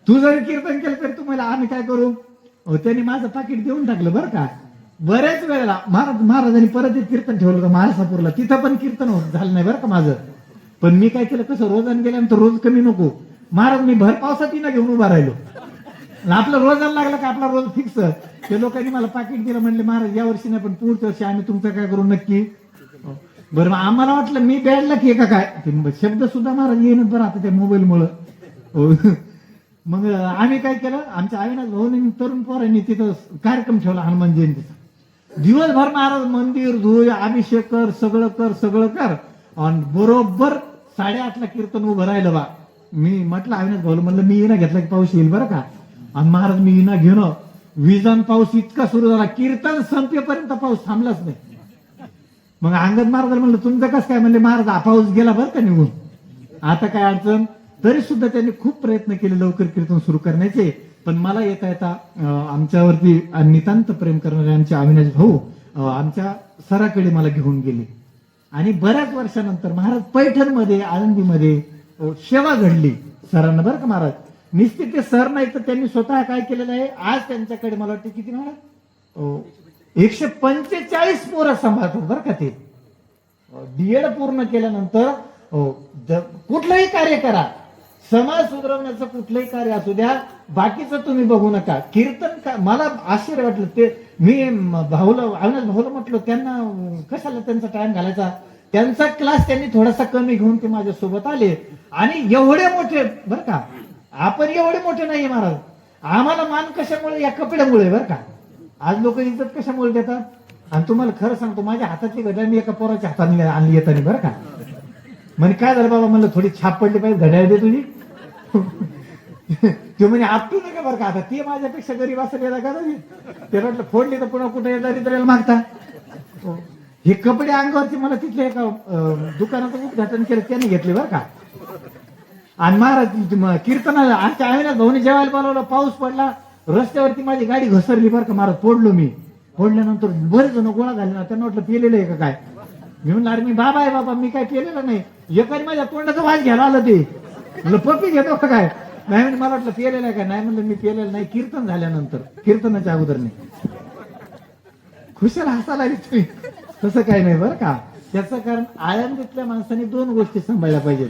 A: तू जरी कीर्तन केलं तरी तुम्हाला आम्ही काय करू. त्यांनी माझं पाकिट देऊन टाकलं बरं का. बऱ्याच वेळेला महाराजांनी परत एक कीर्तन ठेवलं होतं महाराष्ट्रापूरला. तिथं पण कीर्तन झालं नाही बरं का माझं. पण मी काय केलं कसं रोजाने गेल्यानंतर रोज कमी नको. महाराज मी भर पावसात ना घेऊन उभा राहिलो. आपलं रोजाला लागलं का आपला रोज फिक्स. ते लोकांनी मला पाकिट दिलं. म्हणले महाराज या वर्षी नाही पण पुढच्या वर्षी आम्ही तुमचं काय करू नक्की. बरं मग आम्हाला वाटलं मी बॅडला की का काय ते शब्द सुद्धा महाराज येईन बरं आता त्या मोबाईल मुळे. मग आम्ही काय केलं, आमच्या अविनाश भाऊनी तरुण पोरांनी तिथं कार्यक्रम ठेवला हनुमान जयंतीचा. दिवसभर महाराज मंदिर धुय, अभिषेक कर, सगळं कर आणि बरोबर 8:30ला कीर्तन उभं राहिलं बा. मी म्हटलं अविनाश भाऊ, म्हणलं मी इना घेतला की पाऊस येईल बरं का. आणि महाराज मी इना घेणं, विजान पाऊस इतका सुरू झाला, कीर्तन संपेपर्यंत पाऊस थांबलाच नाही. मग अंगद महाराज म्हणलं तुमचं कसं काय, म्हणले महाराज हा पाऊस गेला बरं का निघून, आता काय अडचण. तरी सुद्धा त्यांनी खूप प्रयत्न केले लवकर कीर्तन सुरू करण्याचे. पण मला येता आमच्यावरती नितांत प्रेम करणारे आमचे अविनाश भाऊ आमच्या सराकडे मला घेऊन गेले. आणि बऱ्याच वर्षानंतर महाराज पैठणमध्ये, आळंदीमध्ये सेवा घडली सरांना बरं का. महाराज निश्चित ते सर नाही तर त्यांनी स्वतः काय केलेलं आहे, आज त्यांच्याकडे मला वाटतं किती महाराज 145 पोरं सांभाळतात बरं का. ते डीएड पूर्ण केल्यानंतर कुठलंही कार्य करा, समाज सुधारवण्याचं कुठलंही कार्य असू द्या, बाकीचं तुम्ही बघू नका. कीर्तन का मला आश्चर्य वाटलं. ते मी भाऊला अविनाश भाऊला म्हटलं त्यांना कशाला त्यांचा टाइम घालायचा, त्यांचा क्लास त्यांनी थोडासा कमी घेऊन ते माझ्या सोबत आले. आणि एवढे मोठे बरं का, आपण एवढे मोठे नाहीये महाराज. आम्हाला मान कशामुळे, या कपड्यामुळे बरं का. आज लोक इज्जत कशामुळे देतात. आणि तुम्हाला खरं सांगतो, माझ्या हाताची घड्याळ मी एका पोराच्या हाताने आणली येताना बरं का. म्हणे काय झालं बाबा, म्हणलं थोडी छाप पडली पाहिजे घड्याळ दे तुझी. ते म्हणे आपटू नका बरं का. आता ते माझ्यापेक्षा गरीब असेल याला का ते म्हटलं फोडली तर पुन्हा कुठे दरिद्र्याला मागता. हे कपडे अंगावरती मला तिथल्या एका दुकानाचं उद्घाटन केलं, त्याने घेतले बरं का. आणि महाराज कीर्तनाला आमच्या अविनाश भाऊने जेवायला बोलावलं, पाऊस पडला, रस्त्यावरती माझी गाडी घसरली बरं का. महाराज पडलो मी. पडल्यानंतर बरेच जण गोळा झाले ना, त्यांना वाटलं पिलेलं आहे का काय. मी म्हणलं अरे मी बाबा आहे बाबा, मी काय पिलेलं नाही. एकाने माझ्या तोंडाचा वास घ्यायला आलं, ते म्हणलं पप्पी घेतो का काय. नाही म्हणजे मला वाटलं पिलेलं आहे का. नाही म्हणलं मी पिलेलं नाही, कीर्तन झाल्यानंतर, कीर्तनाच्या अगोदर नाही. खुशाला हसायला लागली तुम्ही. तसं काही नाही बरं का. त्याचं कारण आळंदीतल्या माणसाने 2 गोष्टी सांभाळल्या पाहिजेत.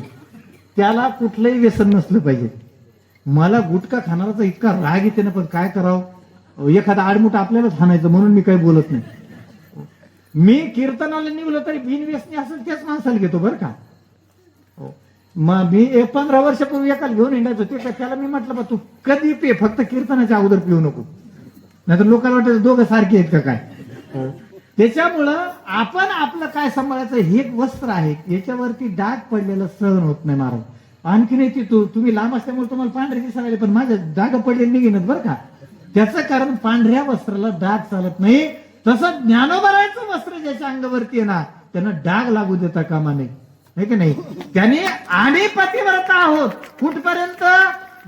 A: त्याला कुठलंही व्यसन नसलं पाहिजे. मला गुटखा खाणाराचा इतका राग येते ना, पण काय करावं, एखादा आडमुठ आपल्यालाच हाणायचं म्हणून मी काही बोलत नाही. मी कीर्तनाला निघलो तरी बिनव्यसनी असेल त्याच माणसाला घेतो बरं का. मग मी 15 वर्षापूर्वी एकाला घेऊन हिंडायचो, ते त्याला मी म्हटलं बा तू कधी पे, फक्त कीर्तनाच्या अगोदर पिऊ नको, नाहीतर लोकांना वाटायचं दोघं सारखे आहेत का काय. त्याच्यामुळं आपण आपलं काय सांभाळायचं, हे एक वस्त्र आहे, याच्यावरती डाग पडलेलं सहन होत नाही महाराज. आणखी नाही ती तुम्ही लांब असल्यामुळे तुम्हाला पांढरे दिसायला लागले, पण माझ्या डाग पडलेले निघेनच बरं का. त्याचं कारण पांढऱ्या वस्त्राला डाग चालत नाही. तसं ज्ञानोबरायचं वस्त्र ज्याच्या अंगावरती आहे ना, त्यांना डाग लागू देता कामा नये, है की नाही. त्याने आम्ही पतिव्रता आहोत कुठपर्यंत,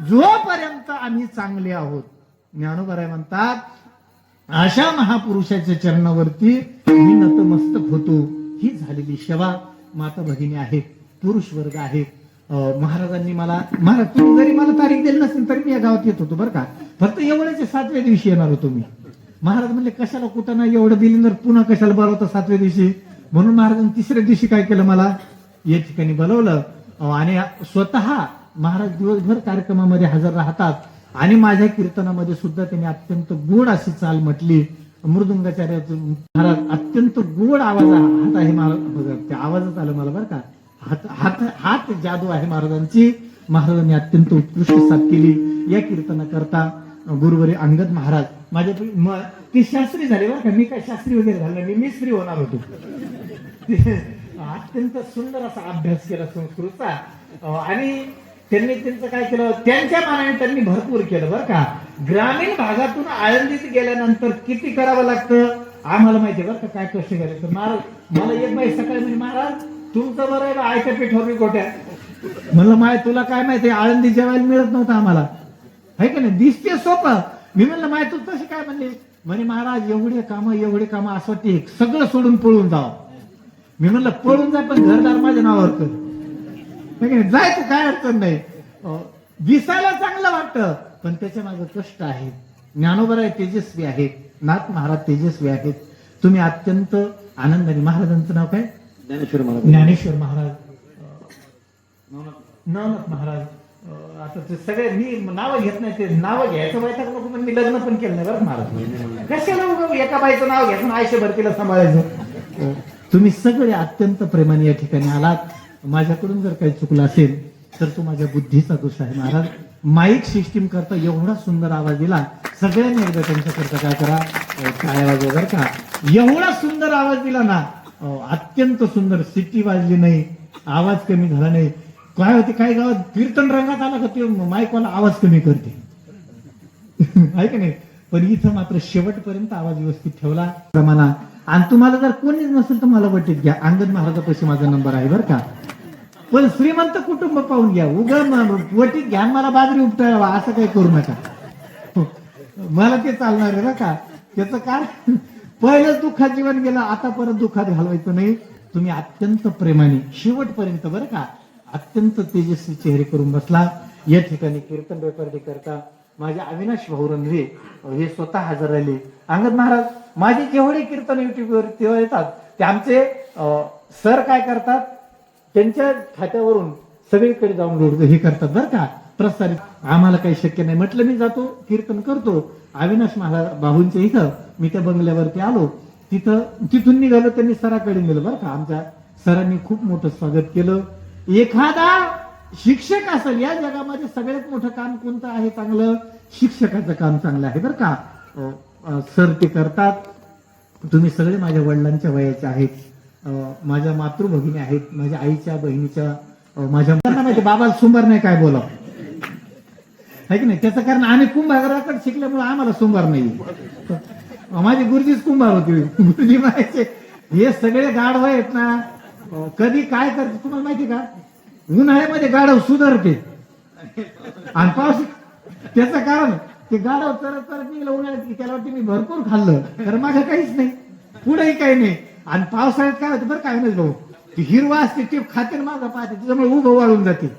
A: जोपर्यंत आम्ही चांगले आहोत. ज्ञानोबराय म्हणतात अशा महापुरुषाच्या चरणावरती मी नतमस्तक होतो. ही झालेली सेवा माता भगिनी आहेत, पुरुष वर्ग आहेत. महाराजांनी मला, महाराज तुम्ही जरी मला तारीख दिली नसेल तरी मी या गावात येत होतो बरं का. फक्त एवढ्याच्या 7व्या दिवशी येणार होतो मी. महाराज म्हणले कशाला कुठं नाही एवढं दिली, तर पुन्हा कशाला बोलवता 7व्या दिवशी. म्हणून महाराजांनी 3ऱ्या दिवशी काय केलं, मला या ठिकाणी बोलवलं. आणि स्वतः महाराज दिवसभर कार्यक्रमामध्ये हजर राहतात. आणि माझ्या कीर्तनामध्ये सुद्धा त्यांनी अत्यंत गोड अशी चाल म्हटली. मृदुंगाचार्याचं महाराज अत्यंत गोड आवाज, हात आहे महाराज, त्या आवाजात आलं मला बरं का. हात जादू आहे महाराजांची. महाराजांनी अत्यंत उत्कृष्ट साथ केली. या कीर्तनाकरता गुरुवरी अंगद महाराज माझ्या ती शास्त्री झाले बरं का. मी काय शास्त्री वगैरे झालं, मी मिस्त्री होणार होतो. अत्यंत सुंदर असा अभ्यास केला संस्कृतचा. आणि त्यांनी त्यांचं काय केलं, त्यांच्या मानाने त्यांनी भरपूर केलं बरं का. ग्रामीण भागातून आळंदीत गेल्यानंतर किती करावं लागतं आम्हाला माहिती बरं का, काय कष्ट करायचं. तर महाराज मला एक बाई सकाळी म्हणजे महाराज तुमचं बरं आहे आयच्या पिठावर गोट्या. म्हणलं माय तुला काय माहिती, आळंदी जेवायला मिळत नव्हतं आम्हाला, है का नाही. दिसते सोपं. मी म्हणलं माय तू तशी काय म्हणले. म्हणे महाराज एवढे कामं असं वाटते सगळं सोडून पळून जावं. मी म्हणलं पळून जाय पण घरदार माझ्या नावावर कर, जाय तू काय अडचण नाही. दिसायला चांगलं वाटतं पण त्याच्या मागे कष्ट आहे. ज्ञानोबराय तेजस्वी आहेत, नाथ महाराज तेजस्वी आहेत. तुम्ही अत्यंत आनंदाने, महाराजांचं नाव काय, ज्ञानेश्वर महाराज, ज्ञानेश्वर महाराज, नवनाथ महाराज. आता ते सगळे मी नावं घेत नाही, ते नावं घ्यायचं माहिती नको, पण मी लग्न पण केलं नाही बरं महाराज. कशाला एका बाईचं नाव घ्यायचं आयुष्यभर तिला सांभाळायचं. तुम्ही सगळे अत्यंत प्रेमाने या ठिकाणी आलात. माझ्याकडून जर काही चुकलं असेल तर तो माझ्या बुद्धीचा दोष आहे महाराज. माईक सिस्टीम करता एवढा सुंदर आवाज दिला. सगळ्यांनी एकदा त्यांच्याकरता काय करा, काय आवाज वगैरे का, एवढा सुंदर आवाज दिला ना, अत्यंत सुंदर. सिटी वाजली नाही, आवाज कमी झाला नाही. काय होते काही गावात कीर्तन रंगात आला का ते माईकवाला आवाज कमी करते आहे की नाही. पण इथं मात्र शेवटपर्यंत आवाज व्यवस्थित ठेवला प्रमाणा. आणि तुम्हाला जर कोणीच नसेल तर मला वाटेल घ्या, अंगद महाराजापाशी माझा नंबर आहे बरं का. पण श्रीमंत कुटुंब पाहून घ्या, वटीत घ्या मला बाजरी उपटावा असं काही करू नका. मला ते चालणार आहे बरं का. त्याचं काय, पहिलंच दुःखात जीवन गेलं, आता परत दुःखात घालवायचं नाही. तुम्ही अत्यंत प्रेमाने शेवटपर्यंत बरं का, अत्यंत तेजस्वी चेहरे करून बसला. या ठिकाणी कीर्तन रेकॉर्डिंग करता माझे अविनाश भाऊ रणवे हे स्वतः हजर राहिले. अंगद महाराज माझे जेवढे कीर्तन युट्यूबवर तेव्हा येतात ते आमचे सर काय करतात, त्यांच्या खात्यावरून सगळीकडे डाउनलोड हे करतात बरं का, प्रसारित. आम्हाला काही शक्य नाही. म्हटलं मी जातो कीर्तन करतो अविनाश महाराज भाऊंच्या इथं. मी त्या बंगल्यावरती आलो, तिथून निघालो, त्यांनी सराकडे नेलं बरं का. आमच्या सरांनी खूप मोठं स्वागत केलं. एखादा शिक्षक असेल या जगामध्ये सगळ्यात मोठं काम कोणतं आहे चांगलं, शिक्षकाचं काम चांगलं आहे बरं का. सर ते करतात. तुम्ही सगळे माझ्या वडिलांच्या वयाचे आहेत, माझ्या मातृभगिनी आहेत, माझ्या आईच्या बहिणीच्या, माझ्या मुलांना माहिती बाबाला सोमवार नाही काय बोलावं आहे की नाही. त्याचं कारण आम्ही कुंभाराकडे शिकल्यामुळे आम्हाला सोमवार नाही. माझे गुरुजीच कुंभार होते. गुरुजी म्हणायचे हे सगळे गाढव आहेत ना, कधी काय करते तुम्हाला माहिती का, उन्हाळ्यामध्ये गाढव सुधारते आणि पाऊस. त्याचं कारण ते गाढव चरत चरत निघलं उन्हाळ्यात की त्याला वाटते मी भरपूर खाल्लं, तर माझं काहीच नाही, पुढेही काही नाही. आणि पावसाळ्यात काय होतं बरं काय नाही भाऊ, ती हिरवा असते ते खाते माझा पाहते, त्याच्यामुळे उभं वाळून जाते.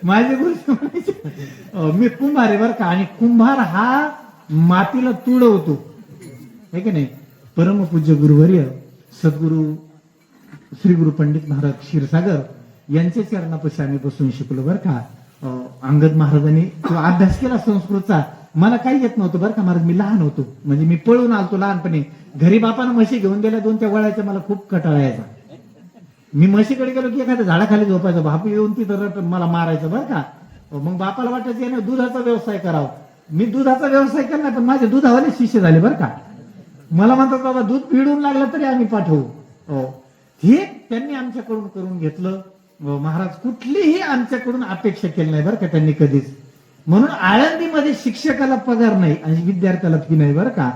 A: माझे गुरु मी कुंभार आहे बरं का. आणि कुंभार हा मातीला तुडवतो आहे की नाही. परमपूज्य गुरुवर्य सद्गुरु श्री गुरु पंडित महाराज क्षीरसागर यांच्या चरणापाशी आम्ही बसून शिकलो बरं का. अंगद महाराजांनी तो अभ्यास केला संस्कृतचा. मला काही येत नव्हतं बरं का महाराज, मी लहान होतो, म्हणजे मी पळून आलतो लहानपणी. घरी बापानं म्हशी घेऊन गेल्या 2 वळायच्या, मला खूप कटाळा यायचा. मी म्हशीकडे गेलो की एखाद्या झाडाखाली झोपायचं, बाप येऊन तिथं मला मारायचं बरं का. मग बापाला वाटायचं याने दुधाचा व्यवसाय करावा. मी दुधाचा व्यवसाय केला नाही, पण माझे दुधावाले शिष्य झाले बरं का. मला म्हणतात बाबा दूध पिळून लागलं तरी आम्ही पाठवू. हे त्यांनी आमच्याकडून करून घेतलं. महाराज कुठलीही आमच्याकडून अपेक्षा केली नाही बरं का त्यांनी कधीच. म्हणून आळंदीमध्ये शिक्षकाला पगार नाही आणि विद्यार्थ्याला फी नाही बरं का.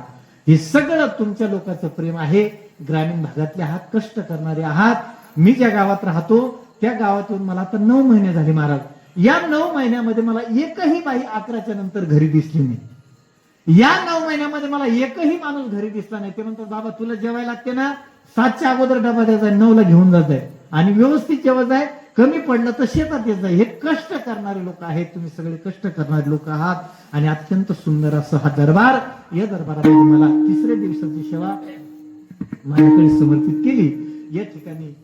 A: हे सगळं तुमच्या लोकांचं प्रेम आहे. ग्रामीण भागातले आहात, कष्ट करणारे आहात. मी ज्या गावात राहतो त्या गावात येऊन मला आता 9 महिने झाले महाराज. या 9 महिन्यामध्ये मला एकही बाई 11च्या नंतर घरी दिसली नाही. या 9 महिन्यामध्ये मला एकही माणूस घरी दिसला नाही. ते म्हणतात बाबा तुला जेवायला लागते ना, 7च्या अगोदर डबा द्यायचा, 9ला घेऊन जात आहे आणि व्यवस्थित जेवत आहे. कमी पडलं तर शेतात येत आहे. हे कष्ट करणारे लोक आहेत. तुम्ही सगळे कष्ट करणारे लोक आहात. आणि अत्यंत सुंदर असं हा दरबार, या दरबारामध्ये मला 3ऱ्या दिवसाची सेवा माझ्याकडे समर्पित केली. या ठिकाणी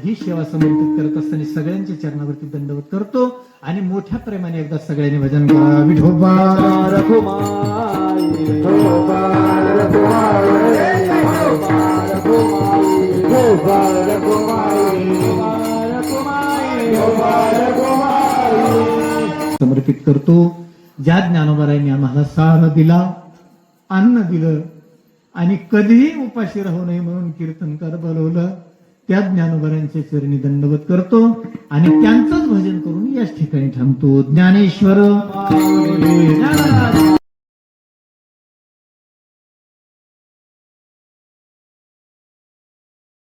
A: ही सेवा समर्पित करत असताना सगळ्यांच्या चरणावरती दंडवत करतो आणि मोठ्या प्रेमाने एकदा सगळ्यांनी भजन करा. विठोबा
C: रखुमाई,
B: विठोबा रखुमाई, विठोबा रखुमाई, विठोबा रखुमाई
A: समर्पित करतो. ज्या ज्ञानोबारायांनी आम्हाला सहारा दिला, अन्न दिलं आणि कधीही उपाशी राहू नये म्हणून कीर्तनकार बोलवलं, त्या ज्ञानोबारांच्या चरणी दंडवत करतो आणि त्यांचंच भजन करून याच ठिकाणी थांबतो. ज्ञानेश्वर